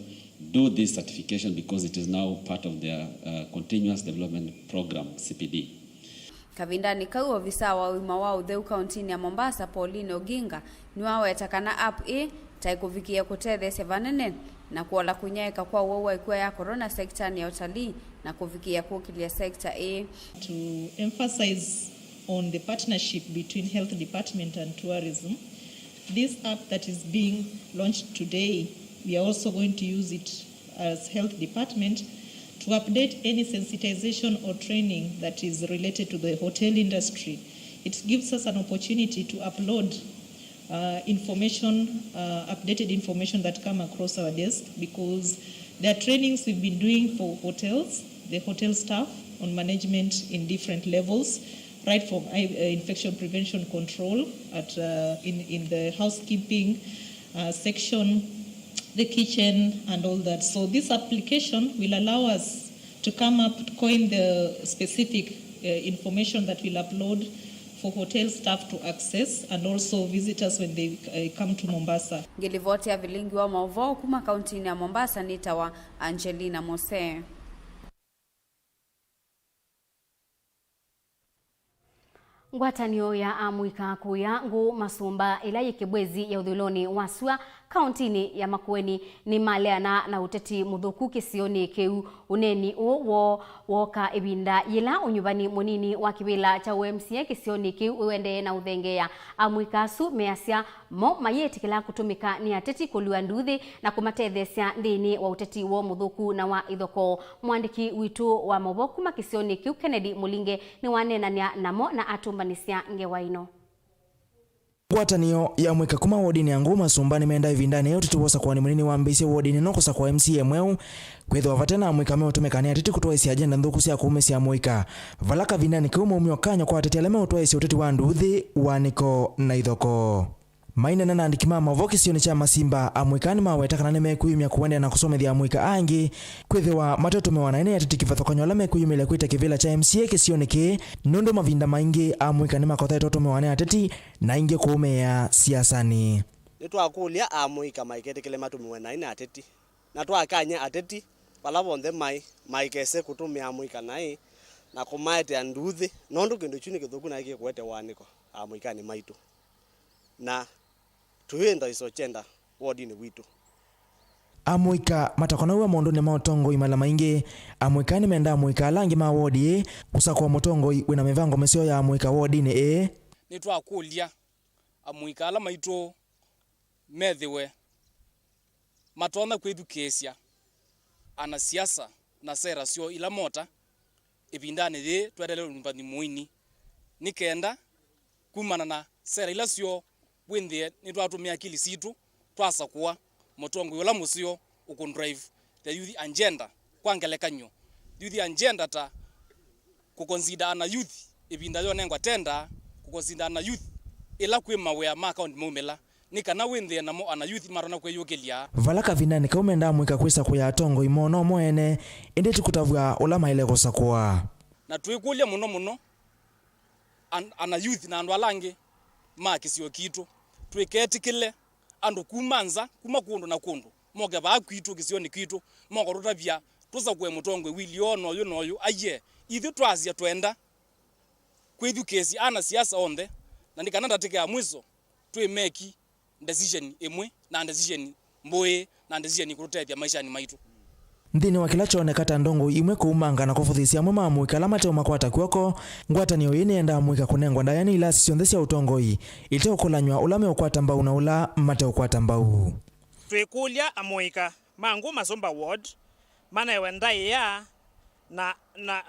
do this certification, because it is now part of their continuous development program, CPD. Kavindani kau ofisa wa wima wa Udheu County ya Mombasa Pauline Oginga ni wao yatakana app taikuvikia kutethe sevanene na kuola kunyaeka kwa uwa ikuwa ya corona sector ya utalii na kuvikia kukilia sector to emphasize on the partnership between health department and tourism. This app that is being launched today, we are also going to use it as health department to update any sensitization or training that is related to the hotel industry. It gives us an opportunity to upload information, updated information that come across our desk, because there are trainings we've been doing for hotels, the hotel staff on management in different levels, right from infection prevention control at in the housekeeping section, the kitchen and all that. So this application will allow us to come up, coin the specific information that we'll upload for hotel staff to access and also visitors when they come to Mombasa. Ngilivoti ya Vilingi wa Mauvoo kuma kaunti ya Mombasa nitawa Angelina Mose. Ngwatanio ya amwika kuya ngu masumba ila yikibwezi ya uthuloni wasua kauntini ya Makueni ni maleana na uteti muthuku kisioni keu uneni uwo woka ibinda yila unyubani munini wa kibila cha UMCA kisioni keu uende na uthengea amwika su measia mo mayetikila kutumika ni ateti kulua nduthi na kumatethesia ndini wa uteti wo muthuku na wa ithoko. Mwandiki witu wa Mauvoo kuma kisioni keu Kennedy Mulinge ni wanenania namo na atumbanisia ngewaino. Ngwatanio ya mwika kuma wodini yangu masumbani menda ivindani yo tituwosa kwa ni munini wa mbisi wodini no kusa kwa MWEU kwethwa vatena mwika meo tumekania titi kutoesi agenda nthuku sia kuumesi ya mwika valaka vindani kiumo umio kanyo kwa tete aleme utoesi uteti wa nduthi waniko na ithoko. Maina na andiki mama vokisioni cha masimba amwikani maweta kana neme kuyumya kuwendea na kusomethia amwika angi kwethwa matoto mewana ya titi kivathokanyo alame kuyumile kuita kivila cha MCA kisioni ki nundu mavinda maingi amwikani makotha toto mewana ya titi na ingi kuumea siasani. Nitwakulia amwika maiketekele matumiwena ina ateti na twakanya ateti palavonde maikese kutumia amwika nai na kumaete anduthi nondu kindu chuni kithuku na ikikwete waniko amwikani maitu na tuenda isochenda wodini witu. Amwika matakona uwa mondoni Mutongoi mala maingi amwikani menda amwika alangi ma wodi usakwa Mutongoi wina mivango mesio ya amwika wodini nitwakulia amwika ala maito methiwe matona kwithukesia ana siasa na sera sio ila mota ibindane thi twedele nyumbani muini nikenda kumana na sera ila sio windie nitwatumia akili situ twasakwa Mutongoi ula musio ukundrive the youth agenda kwangelekanyo youth agenda ta kuconsider ana youth ibinda yo nengwa tenda kuconsider ana youth ila kwi mawea ma account mumela nikana windie namo ana youth marona kweyukelia valaka vinani kaumenda mwika kwisa kuya tongo imono mwene indi tikutavwa ula maile kusakwa na twikulia muno ana youth na andu alangi ma kisio kitu twiketikile andu kumanza kuma kundu na kundu moge ba kwitu kisioni kwitu mogo rutabia tuza kwe Mutongoi wili ono yo noyo aye ithi twazia twenda kwithu kesi ana siasa onde na ndikananda tike ya mwizo twe make decision imwe na decision mboe na decision kurutethia maisha ni maitu nthini wa kila chone kata ndongo imwe kuumanga na kufuthisia mwe mamuika la mateo makwata kuoko ngwatanio yini enda muika kunengwa ndayani ila sionthe cia utongoi ite ukulanywa ulame ukwata mbau na ula mateo kwata mbau twikulia amuika mangu masomba ward mana wendai ya na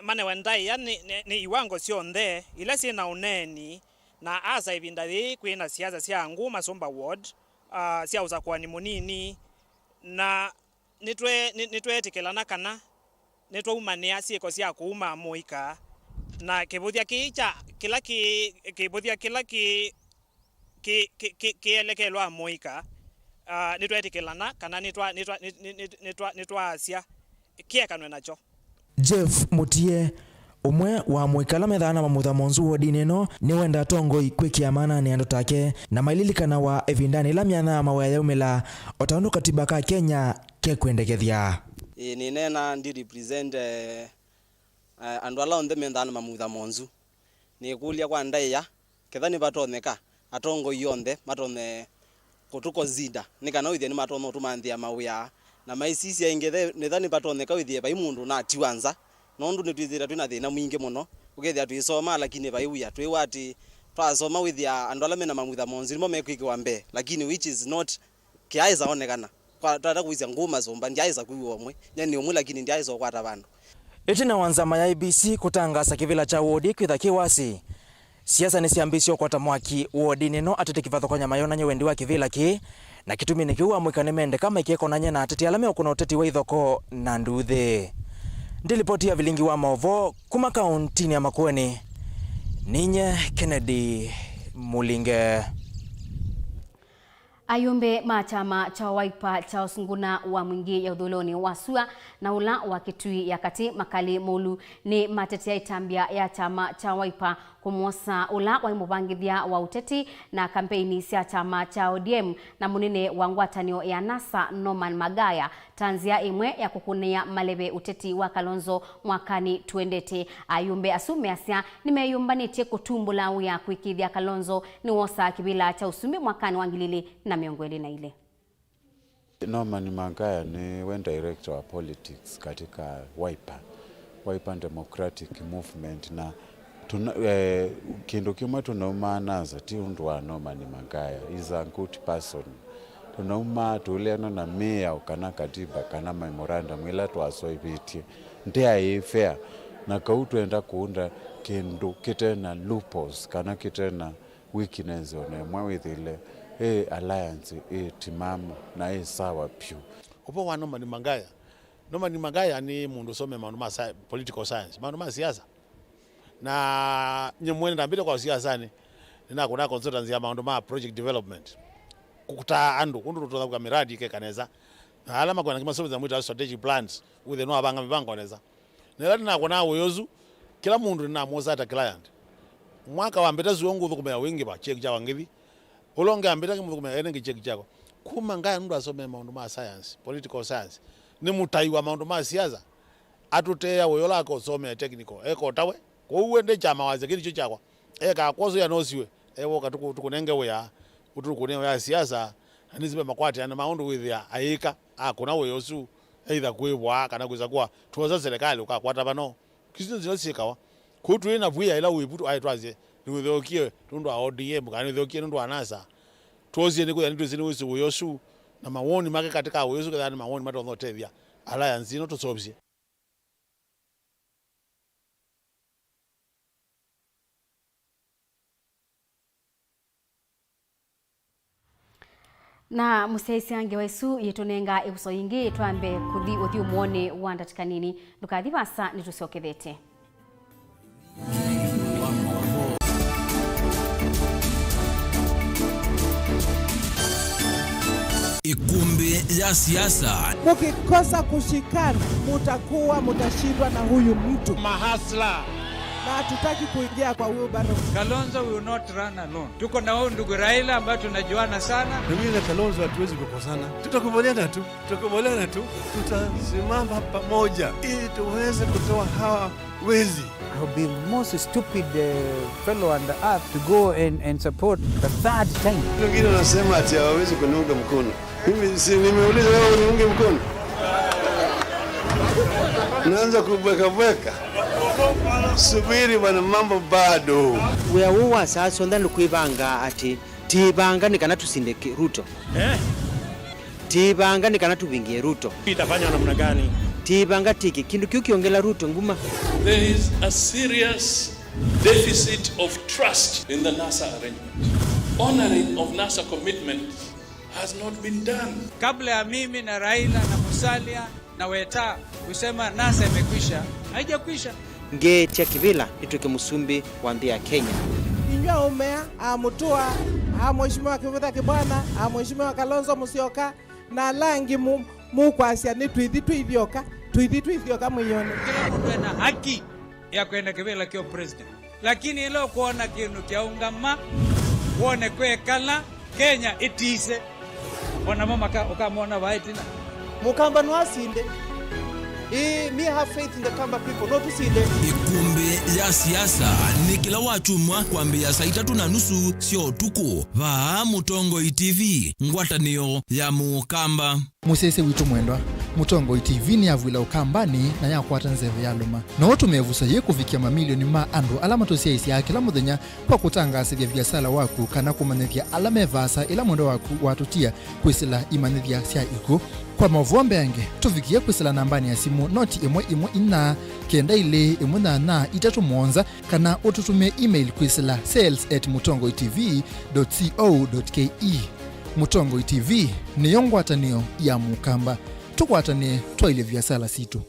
mana wendai ya ni iwango sionthe ila sina uneni na asa ivinda thi kwina siasa cia ngu masomba ward cia usakwani munini na nitwetikilana kana nitwaumania ciiko cia kuuma muika na kibuthia kicha kila kibuthia kila kielekelwa muika nitwetikilana kana nitwacia kiekanwe nacho. Jeff Mutie umwe wa mwikala methana mamutha monzu wodini no ni wenda Tongoi kwikia mana ni ando take na maililikana wa evindani la miana MWEU yaumila otaundu katiba ka Kenya kekwendekethia ni nena ndi represent andu ala onthe methana mamutha monzu ni kulia kwa ndaiya kethani batoneka Atongoi yonthe matone kutuko zida nikana withie ni matono tumanthia mawia na maisisi ingithe nithani batoneka withie bai mundu na tiwanza nondu nitwithira twina thina mwingi muno ukethia twisoma lakini bai wia twiwati twasoma withia andu ala mena mamutha monzu nimo mekwikiwa mbe lakini which is not kiaiza onekana kwa tata kuizia nguma zomba ndiaiza kuiwa omwe nyani omwe lakini ndiaiza kwata bandu itina wanzama ya IBC kutangaza kivila cha wodi kwitha kiwasi siasa ni siambisio kwata mwaki wodini no atete kivatho kwa nyama yona nyewendi wa kivila ki na kitumi ni kiwa mwikane mende kama ikieko na nyena atete alame okuna uteti wa ithoko na nduthe ndilipoti ya Vilingi wa Mauvoo kuma kauntini ya Makueni ninye Kennedy Mulinge. Ayumbe machama cha Wiper cha usunguna wa mwingi ya udholoni wasua na ula wa Kitui ya kati makali molu ni matetea itambia ya chama cha Wiper kumwosa ula wa imubangithia wa uteti na kampeni sia chama cha ODM na munene wa ngwatanio ya NASA Norman Magaya tanzia imwe ya kukunia malebe uteti wa Kalonzo mwakani tuendete. Ayumbe asume asia nimeyumbanitie kutumbula uya kuikithia Kalonzo ni wosa kibila cha usumbi mwakani wangilili na miongweli na ile. Norman Magaya ni when director wa politics katika Wiper Democratic Movement na kindu kimwe tunaumanaza ti undu wa Norman Magaya is a good person. Tunauma tuleno na mea ukana katiba kana memorandum ila twasoibitie ndia ifea na kautwenda kuunda kindu kitena loopholes kana kitena weakness one mwa withile alliance timamu na sawa pyu upo wa Norman Magaya ni mundu some maundu ma political science maundu ma siasa na nyemwene ndambile kwa siasa ni nina kuna consultancy ya maundu ma project development kukuta andu kundu tutotha kwa miradi ke kaneza na alama kwa ngima sobe za mwita strategic plans with no abanga mibango kaneza nela na kuna uyozu kila mundu na moza ata client mwaka wa mbeta zuongo thukumea wingi ba check cha wangithi ulonga mbeta kimuthukumea ene check chako kuma ngaya ndu asome maundu ma science political science ni mutai wa maundu ma siasa atutea uyo lako some technical eko tawe ko uende chama waze kili chakwa eka kozo ya nosiwe ewo katukunenge weya utukune ya siasa anizibe makwati ana maundu withia aika akuna weyosu either kwebwa kana kuza kwa tuwaza serikali ukakwata bano kisino zinosikawa kutu ina vuya ila uiputu aitwaze niwethokie tundu a ODM kana nithokie tundu a NASA tuozie ni kuya nituzini wisu weyosu na mawoni make katika weyosu kana mawoni matothothethia alliance ino tusobye. Na musaisi ange waisu yetonenga ebuso yingi twambe kuthi uthi umuone wandatika nini ndukathi basa nitusokethete Ikumbi ya siasa. Mukikosa kushikana mutashindwa na huyu mtu. Mahasla na hatutaki kuingia kwa wheelbarrow. Kalonzo will not run alone. Tuko na huyu ndugu Raila ambaye tunajuana sana. Mimi na Kalonzo hatuwezi kukosana. Tutakubaliana tu. Tutasimama pamoja ili tuweze kutoa hawa wezi. I will be the most stupid fellow on the earth to go and support the third time. Wengine wanasema ati hawawezi kuniunga mkono. Mimi si nimeuliza wewe uniunge mkono? Naanza kubweka. Subiri bwana, mambo bado. Wewe sasa ndani kuibanga ati tibanga nikana tusindeke Ruto. Tibanga nikana tubingie Ruto. Itafanya namna gani? Tibanga tiki kindu kiongela Ruto nguma. There is a serious deficit of trust in the NASA arrangement. Honoring of NASA commitment has not been done. Kabla ya mimi na Raila na Musalia na Weta kusema NASA imekwisha, haijakwisha. Ngetia kivila nituke musumbi wa ndia Kenya. Inga umea amutua mheshimiwa Kivutha Kibwana, mheshimiwa Kalonzo Musyoka na langi mukwasia ni twithioka mwinyone. Kila mtu ana haki ya kwenda kivila kio president. Lakini ile kuona kinu kia ungama uone kwekala Kenya itise. Wana mama ukamwona waitina. Mukamba nwasinde. Me have faith in the Kamba people, not to see them. Ikumbi ya siasa ni kila wachumwa kuambia saa 3:30 sio tuko va Mutongoi TV ngwatanio ya Mukamba. Musese witu mwendwa Mutongoi TV ni avwila ukambani na ya kwata nzeve ya luma na watu mevusa ye kufikia mamilioni ma andu alama tosia isi ya kila muthenya kwa kutangasa vya biashara waku kana kumanethia alama evasa ila mwendo waku watutia kwisila imanethia sia iko kwa Mauvoo mbenge tufikie kwisila nambani ya simu noti imwe ina kenda ile imwe na itatu monza kana ututume email kwisila sales@mutongoitv.co.ke. Mutongoi TV ni yongwatanio ya Mukamba. Tukwatane twaile vya sala situ.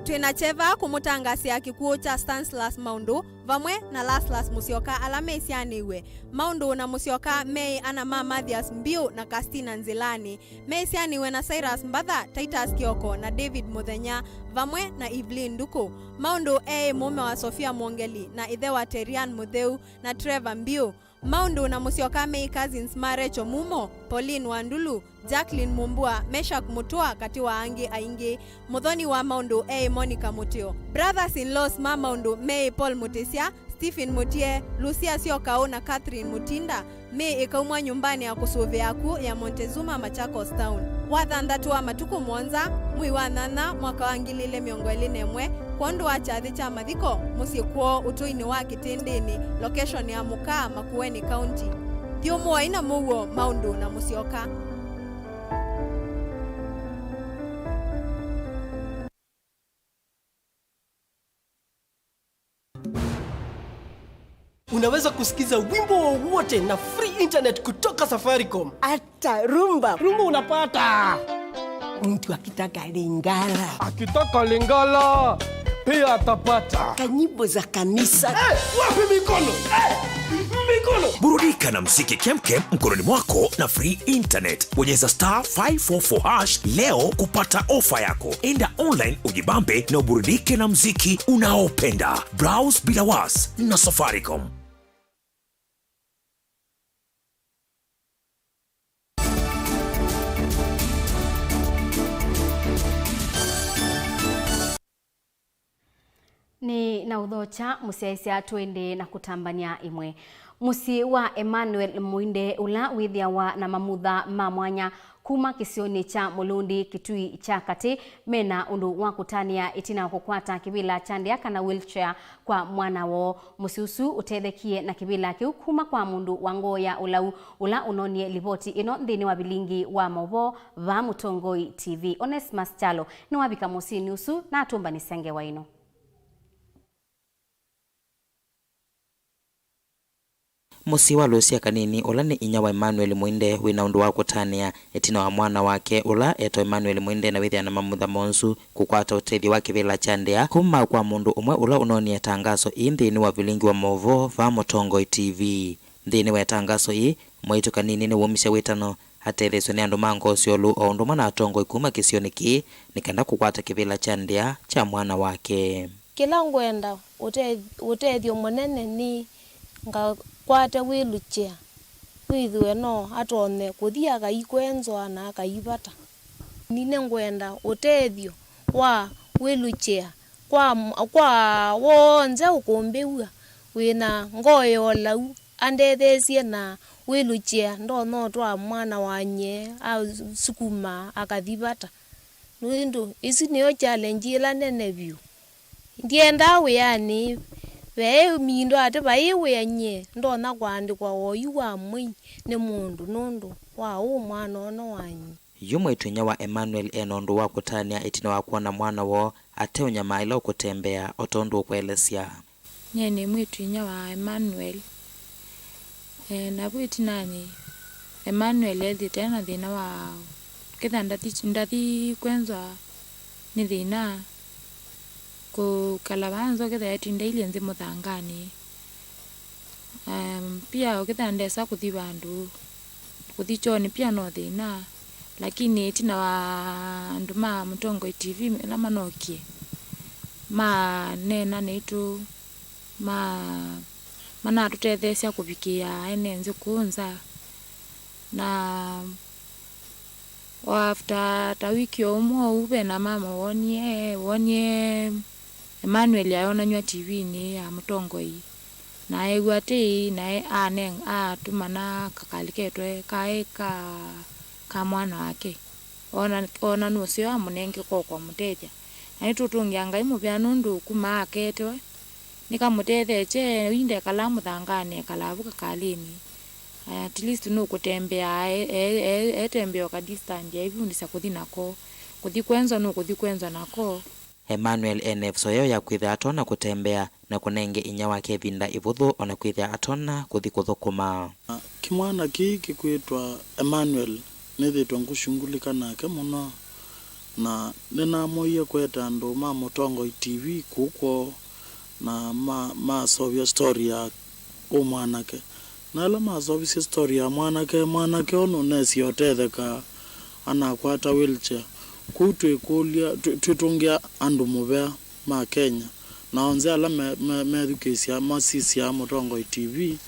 Twinacheva kumutangasia kikuo cha Stanislas Maundu vamwe na Laslas Musyoka alame isianiwe. Maundu na Musyoka mei ana Mathias Mbiu na Kastina Nzilani. Mei isianiwe na Cyrus Mbatha, Titus Kioko na David Muthenya vamwe na Evelyn Nduku. Maundu mume wa Sofia Mwongeli na ithe wa Terian Mutheu na Trevor Mbiu. Maundu na Musyoka mei cousins Marecho Mumo, Pauline Wandulu, Jacqueline Mumbua, Meshak Mutua kati wa angi aingi, Muthoni wa Maundu Monica Mutio. Brothers-in-laws ma Maundu mei Paul Mutesia, Stephen Mutie, Lucia Siokao na Catherine Mutinda mei ikaumwa nyumbani ya kusuve yaku ya Montezuma Machakos Town. Wathandatu wa matuku Mwanza, mwi wa nana mwaka wa 2021 kwandu wa chathi cha mathiko musikuo utuini wa Kitindini, location ya Mukaa Makueni County. Thiomo ina muwo Maundu na Musyoka. Unaweza kusikiza wimbo wowote na free internet kutoka Safaricom. Hata rumba unapata. Mtu akitaka Lingala pia atapata. Kanyimbo za kanisa. Wapi mikono? Mikono. Burudika na mziki kemkem mkononi mwako na free internet. Bonyeza *544# leo kupata ofa yako. Enda online ujibambe na uburudike na mziki unaopenda. Browse bila was na Safaricom. Ni na udhocha musiaisia twende na kutambania imwe. Musi wa Emmanuel Muinde ula withia wa na mamutha ma mwanya kuma kisioni cha Mulundi Kitui cha kati mena undu wa kutania itina kukwata kibila chandia kana wheelchair kwa mwana wo musiusu utethekie na kibila kiu kuma kwa mundu wangoya ulau ula unonie liboti ino ndini wa Vilingi wa Mauvoo va Mutongoi TV. Onesmus Chalo ni wabika musini usu na atumba ni senge wa ino. Musi wa Lucia kanini ula ni inya wa Emmanuel Mwinde wina undu wa kutania etina wa mwana wake ula eto Emmanuel Mwinde na withia na mamutha monsu kukwata utethi wa kibila chandia kuma kwa mundu umwe ula unonie tangazo inthini wa Vilingi wa Mauvoo va Mutongoi TV. Nthini wa tangazo hii mwaitu kanini ni wumisha witano atetheswe ni andu mangosi olu o undu mwana atongoi kuma kisioni ki nikenda kukwata kibila chandia cha mwana wake. Kila ngwenda utethio munene ni nga kwate wheelchair withwe no atone kuthiaga ikwenzwa na akaibata. Nine ngwenda utethio wa wheelchair kwa wonze ukumbiwa wina ngoyo lau andethesie na wheelchair ndo no twa mwana wanye au sukuma akathibata. Nundu isi niyo challenge ila nene view ndienda yani we mindo ate baiwe anye ndona kwandikwa oyu wa mwi ne mundu nundu wa mwana ono wanyi. Yumwitunya wa Emmanuel enondu wa kutania itina wa kuona mwana wo ate unyama ila ukutembea otondu ukwelesia. Nyene mwitunya wa Emmanuel na bwitinani Emmanuel ethi tena thina wa kithanda ndathi kwenzwa ni thina kukalabanzo kitha tindaili nzi muthangani. Pia ukithandesa kuthi bandu kuthi choni pia no thina lakini tina wa andu ma Mutongoi TV la manokie ma nena nitu mana tutethesia kubikia ene nzi kunza na after ta wiki omwe ube na mama wonie Emmanuel ayonanywa TV ni ya Mutongoi na egwate na aneng tumana kakaliketwe ka mwana wake ona nucio amunenge kwa muteja na tutungia ngai mubya nundu kuma aketwe nikamutetheche inde kala muthangane kala buka kalini at least no kutembea etembea ka distance ya ivundisa kuthi nako kuthi kwenza nako. Emmanuel NF soyo ya kwitha atona kutembea na kunenge inya wake vinda ivuthu ona kwitha atona kuthi kuthukuma. Kimwana kiki kwitwa Emmanuel nithitwa ngushungulika nake muno na nina moye kweta andu ma Mutongoi TV kuko na masovya story ya mwanake na la masovya story ya mwanake ono nesi otetheka anakwata wheelchair kutwe kulia tutungia andu MOVEA ma Kenya na onze ala medukesia masisi ya Mutongoi TV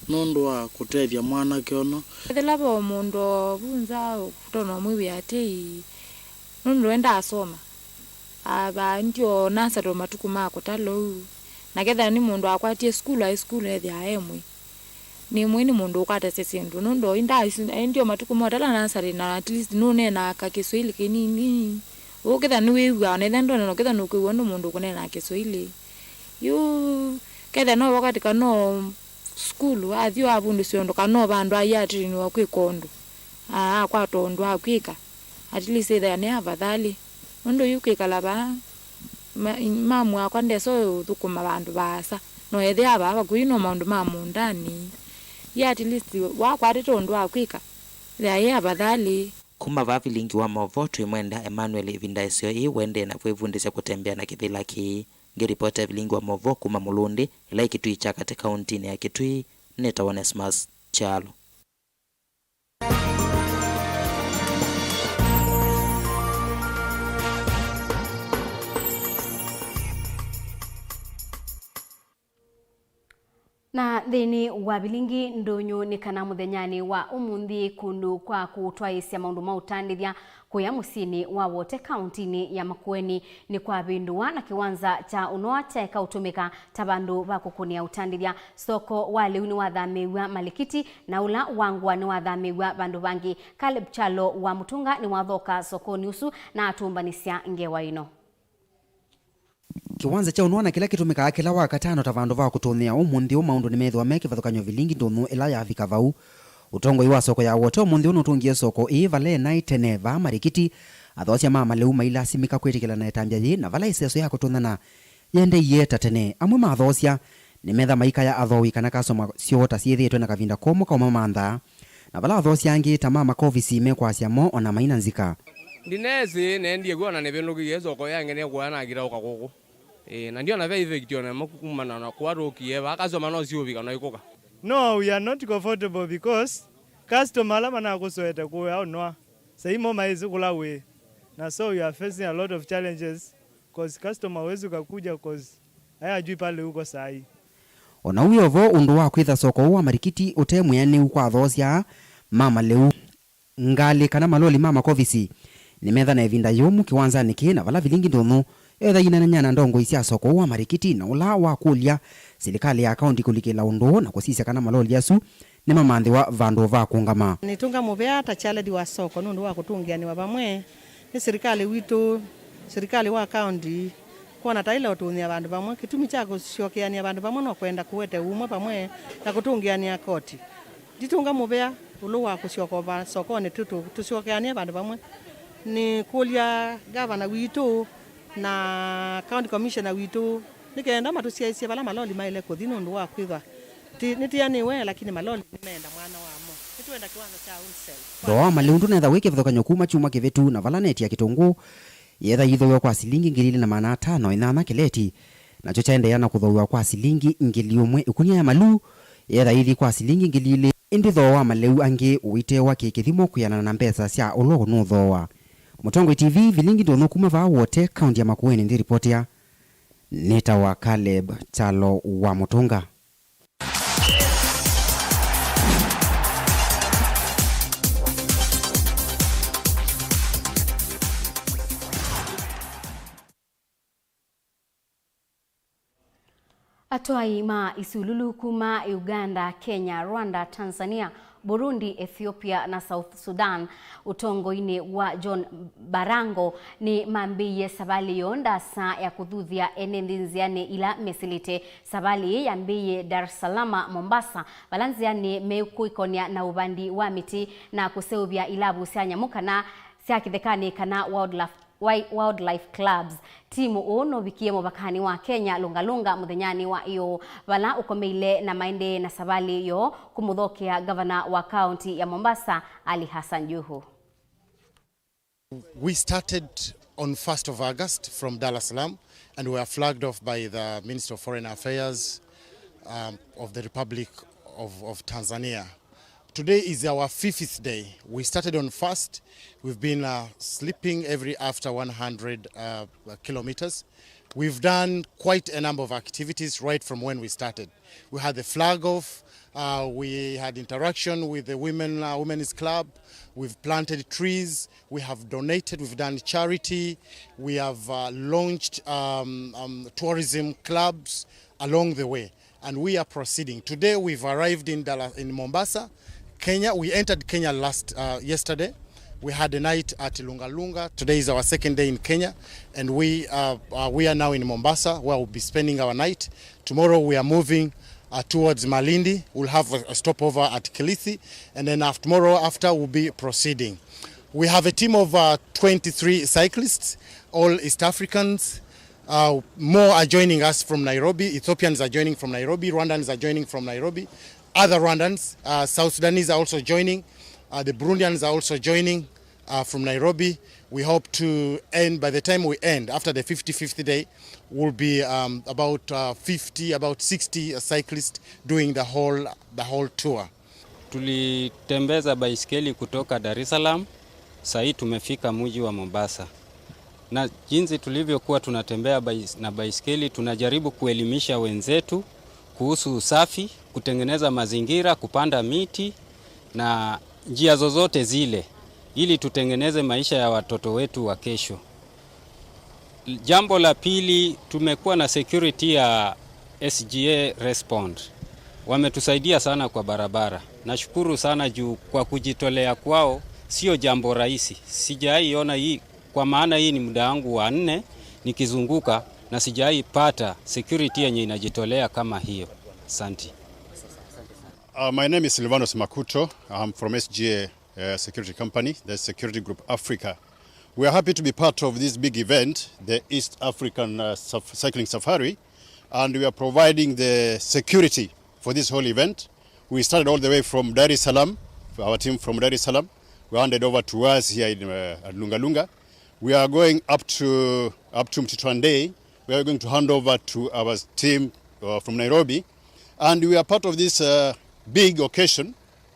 nundu wa kutethia mwanake ono thilabo mundu bunza kutono mwiwi ate nundu enda asoma aba ndio nasaro matuku mako talo na ketha ni mundu akwatie high school ethi aemwe ni mwini mundu ukata sesendu nundu inda ndio matuku motala nasari na at least nune na kakiswahili kinini uketha ni wiwa na ndo no ketha no kwiwa ndo mundu kunena kiswahili yu ketha no wakati kano school athio abundu siondo kano bandu ayatiri ni wakwikondo kwa tondo akwika at least either ne abadhali ndo yukikala ba mamu akwa ndeso thukuma bandu basa no ethe aba kwino maundu ma mundani ya at least wakwa tondo akwika ya abadhali kuma va Vilingi wa Mauvoo twimwenda Emmanuel vindaisio hii wende na kwivundisha kutembea na kithila ki ngiripota Vilingi wa Mauvoo kuma Mulundi ila Kitui cha katika kaunti ya Kitui neta Onesmus Chalo. Na thini wa Vilingi ndonyo ni kana muthenyani wa umuthi kundu kwa kutwaisya maundu mautandithia kuya musini wa wote kauntini ya Makueni ni kwa bindua na kiwanza cha unoa teka utumika tabandu bakukunia utandithia soko wale uni wathamewa malikiti na ula wangwa ni wathamewa bandu bangi. Caleb Chalo wa Mutunga ni wathoka soko niusu na atumbanisia ngewa ino. Kiwanza cha unwana kila kitumika kila wakatano tavandu va kutumia umundi maundu ni methwa meke vathukanyo Vilingi ndunu ila ya Afrika vau. Utongoi wa soko ya wote umundi unutungie soko vale na iteneva marikiti athocia mama leu maila simika kwetikila na etambia yi na vala iseso ya kutunana yende yeta tene amwe mathocia ni metha maika ya athowi kana kasoma siota siethitwe na kavinda komo kauma mantha na vala athocia angi ta mama kovisi mekwasya mo ona maina nzika ndinezi nendie gwana ne benugi soko yange ne gwana gira ukagugu na ndio na vei victio na makumana na kwarukie bakasoma no siubika na ikoka. No, we are not comfortable because customer lama na kusoeta kuya onwa saimo maizu kula we na so we are facing a lot of challenges because customer wezu kakuja because haya jui pale huko sai. Ona uyovo undu wa kwitha soko wa marikiti utemwe ukwa thocia mama leu ngali kana maloli mama kovisi ni metha na evinda yomu kiwanza niki na vala Vilingi ndunu etha ina nyana ndongo isia soko wa marikiti na ula wa kulia serikali ya kaunti kulikila undu na kusisia kana maloli yasu ni mamanthi wa vandu va kungama. Nitunga MOVEA ta chaledi wa soko nundu wa kutungia ni wabamwe ni serikali witu serikali wa kaunti kuona taila utunia vandu bamwe kitumi cha kushokeania vandu bamwe no kwenda kuwete umwe pamwe na kutungiania koti. Ditunga MOVEA ulu wa kushokova sokoni tushokeania vandu bamwe ni kulia gavana witu na county commissioner witu nikaenda matusiaisia bala maloli maile kuthino ndu wa kwitha nitiani we lakini maloli nimeenda mwana wamo nituenda kiwanza cha unsel doa malundu netha weke vithokanyo kuma chuma kivetu na vala neti ya kitungu yetha ithoyo kwa silingi 2,500 inana kileti nacho chaendeana kuthowa kwa silingi 1,000 ikunia ya malu yetha ithi kwa silingi 2,000 indi thoa maleu angi uitewa kikithimo kuyana na mpesa cia ulo no thoa. Mutongoi TV Vilingi ndunu kuma va wote kaunti ya Makueni ndi ripotia neta wa Caleb Chalo wa Mutunga. Atoi ma isululu kuma Uganda, Kenya, Rwanda, Tanzania, Burundi, Ethiopia na South Sudan utongoini wa John Barango ni mambiye sabali yonda saa ya kudhuthia enendinziane ila mesilite sabali ya mbiye Dar es Salaam Mombasa balanziane mekuikonia na ubandi wa miti na kuseubia ilabu sianyamuka na siakithekani kana wildlife clubs timu ono bikiemo bakani wa Kenya lungalunga muthenyani wa iyo bala ukomeile na maende na sabali yo kumuthokea governor wa county ya Mombasa Ali Hassan Juhu. We started on 1st of August from Dar es Salaam and we were flagged off by the Minister of Foreign Affairs of the Republic of Tanzania. Today is our 5th day. We started on 1st. We've been sleeping every after 100 kilometers. We've done quite a number of activities right from when we started. We had the flag off. We had interaction with the women's club. We've planted trees. We have donated. We've done charity. We have launched tourism clubs along the way. And we are proceeding. Today we've arrived in Mombasa, Kenya. We entered Kenya yesterday. We had a night at Lungalunga. Today is our 2nd day in Kenya, and we are now in Mombasa, where we'll be spending our night. Tomorrow we are moving towards Malindi. We'll have a stopover at Kilifi, and then tomorrow after we'll be proceeding. We have a team of 23 cyclists, all East Africans. More are joining us from Nairobi. Ethiopians are joining from Nairobi. Rwandans are joining from Nairobi. Other Rwandans, South Sudanese are also joining. The Burundians are also joining from Nairobi. We hope to end, by the time we end, after the 55th day, will be about 60 cyclists doing the whole tour. Tulitembeza baiskeli kutoka Dar es Salaam, sasa tumefika mji wa Mombasa. Na jinsi tulivyokuwa tunatembea na baiskeli, tunajaribu kuelimisha wenzetu kuhusu usafi, kutengeneza mazingira, kupanda miti na njia zozote zile ili tutengeneze maisha ya watoto wetu wa kesho. Jambo la pili, tumekuwa na security ya SGA Respond. Wametusaidia sana kwa barabara. Nashukuru sana juu kwa kujitolea kwao, sio jambo rahisi. Sijaiona hii, kwa maana hii ni muda wangu wa 4 nikizunguka na sijaipata security yenye inajitolea kama hiyo. Asante. My name is Silvanos Makuto. I'm from SGA Security Company, the Security Group Africa. We are happy to be part of this big event, the East African Cycling Safari, and we are providing the security for this whole event. We started all the way from Dar es Salaam, our team from Dar es Salaam. We handed over to us here in Lungalunga. We are going up to Mtitwandei. We are going to hand over to our team from Nairobi. And we are part of this big occasion,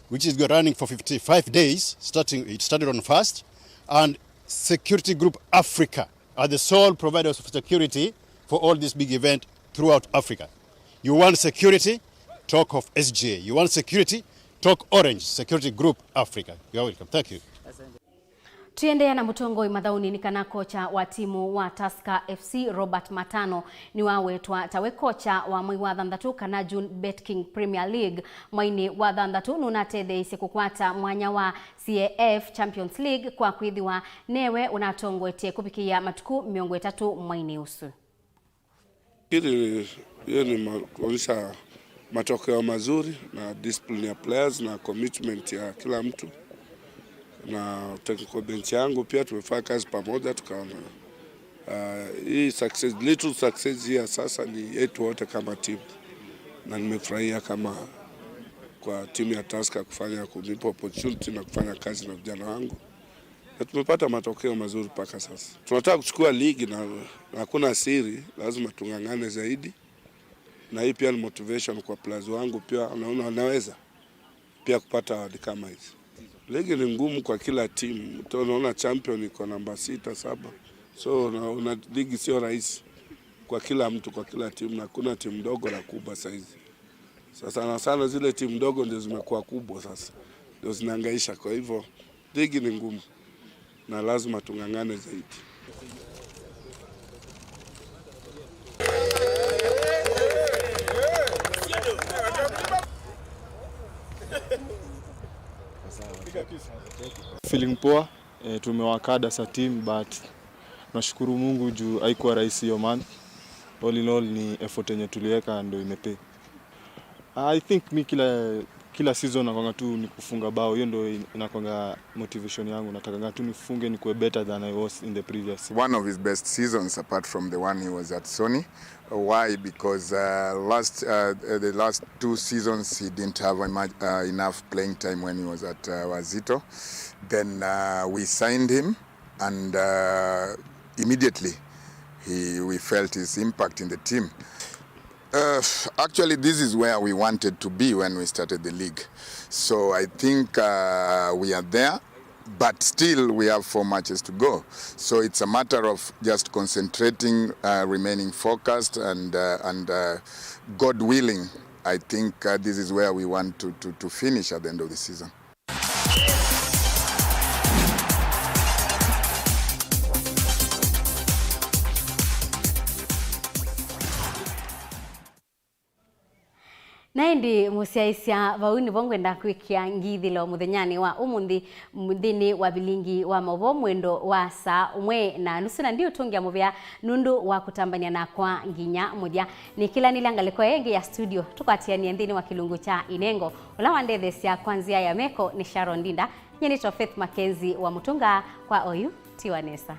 which is running for 55 days. It started on 1st. And Security Group Africa are the sole providers of security for all this big event throughout Africa. You want security? Talk of SGA. You want security? Talk Orange Security Group Africa. You are welcome. Thank you. Tuendea na Mutongoi mathauni ni kana kocha wa timu wa Tusker FC Robert Matano ni wawetwa tawe kocha wa mwei wa 6 kana June Betking Premier League mwaini wa 6 nunatetheise kukwata mwanya wa CAF Champions League kwa kwithiwa newe unatongwetie kupikia matuku 30 mwaini usu. Hili ni kuonyesha matokeo mazuri na discipline ya players na commitment ya kila mtu. Na technical bench yangu pia tumefanya kazi pamoja tukaona hii success, little success here sasa ni yetu wote kama timu, na nimefurahia kama kwa timu ya Tusker kunipa opportunity na kufanya kazi na vijana wangu, na tumepata matokeo mazuri mpaka sasa. Tunataka kuchukua ligi na hakuna siri, lazima tungangane zaidi, na hii pia ni motivation kwa players wangu, pia naona wanaweza pia kupata award kama hizi. Ligi ni ngumu kwa kila timu. Tunaona champion iko namba 6, 7. So una ligi sio rahisi kwa kila mtu, kwa kila timu, na kuna timu ndogo na kubwa saizi. Sasa sana zile timu ndogo ndio zimekuwa kubwa sasa. Ndio zinahangaisha, kwa hivyo ligi ni ngumu na lazima tungangane zaidi. Feeling poa, tumewakada sa team, but nashukuru Mungu juu haikuwa rahisi hiyo month. All in all ni effort yenye tuliweka ndio imepay. I think mi kila season nakwanga tu ni kufunga bao, hiyo ndio inakwanga motivation yangu. Nataka tu nifunge nikuwe better than I was in the previous. One of his best seasons apart from the one he was at Sony. Why? Because the last 2 seasons he didn't have enough playing time when he was at Wazito. Then we signed him, and immediately we felt his impact in the team. Actually, this is where we wanted to be when we started the league. So I think we are there, but still we have 4 matches to go. So it's a matter of just concentrating, remaining focused, and God willing, I think this is where we want to finish at the end of the season. Naindi musiaisia vauni vongwenda kwikia ngithilo muthenyani wa umundi muthini wa Vilingi wa Mauvoo mwendo wa saa 1:30 na ndio tungia MOVEA nundu wa kutambania na kwa nginya muthia ni kila nilangaliko yengi ya studio tukwatiania ndini wa kilungu cha Inengo ula wandethe cia kwanzia ya meko ni Sharon Dinda nyeni to Faith Mackenzie wa Mutunga kwa oyu Tiwanesa.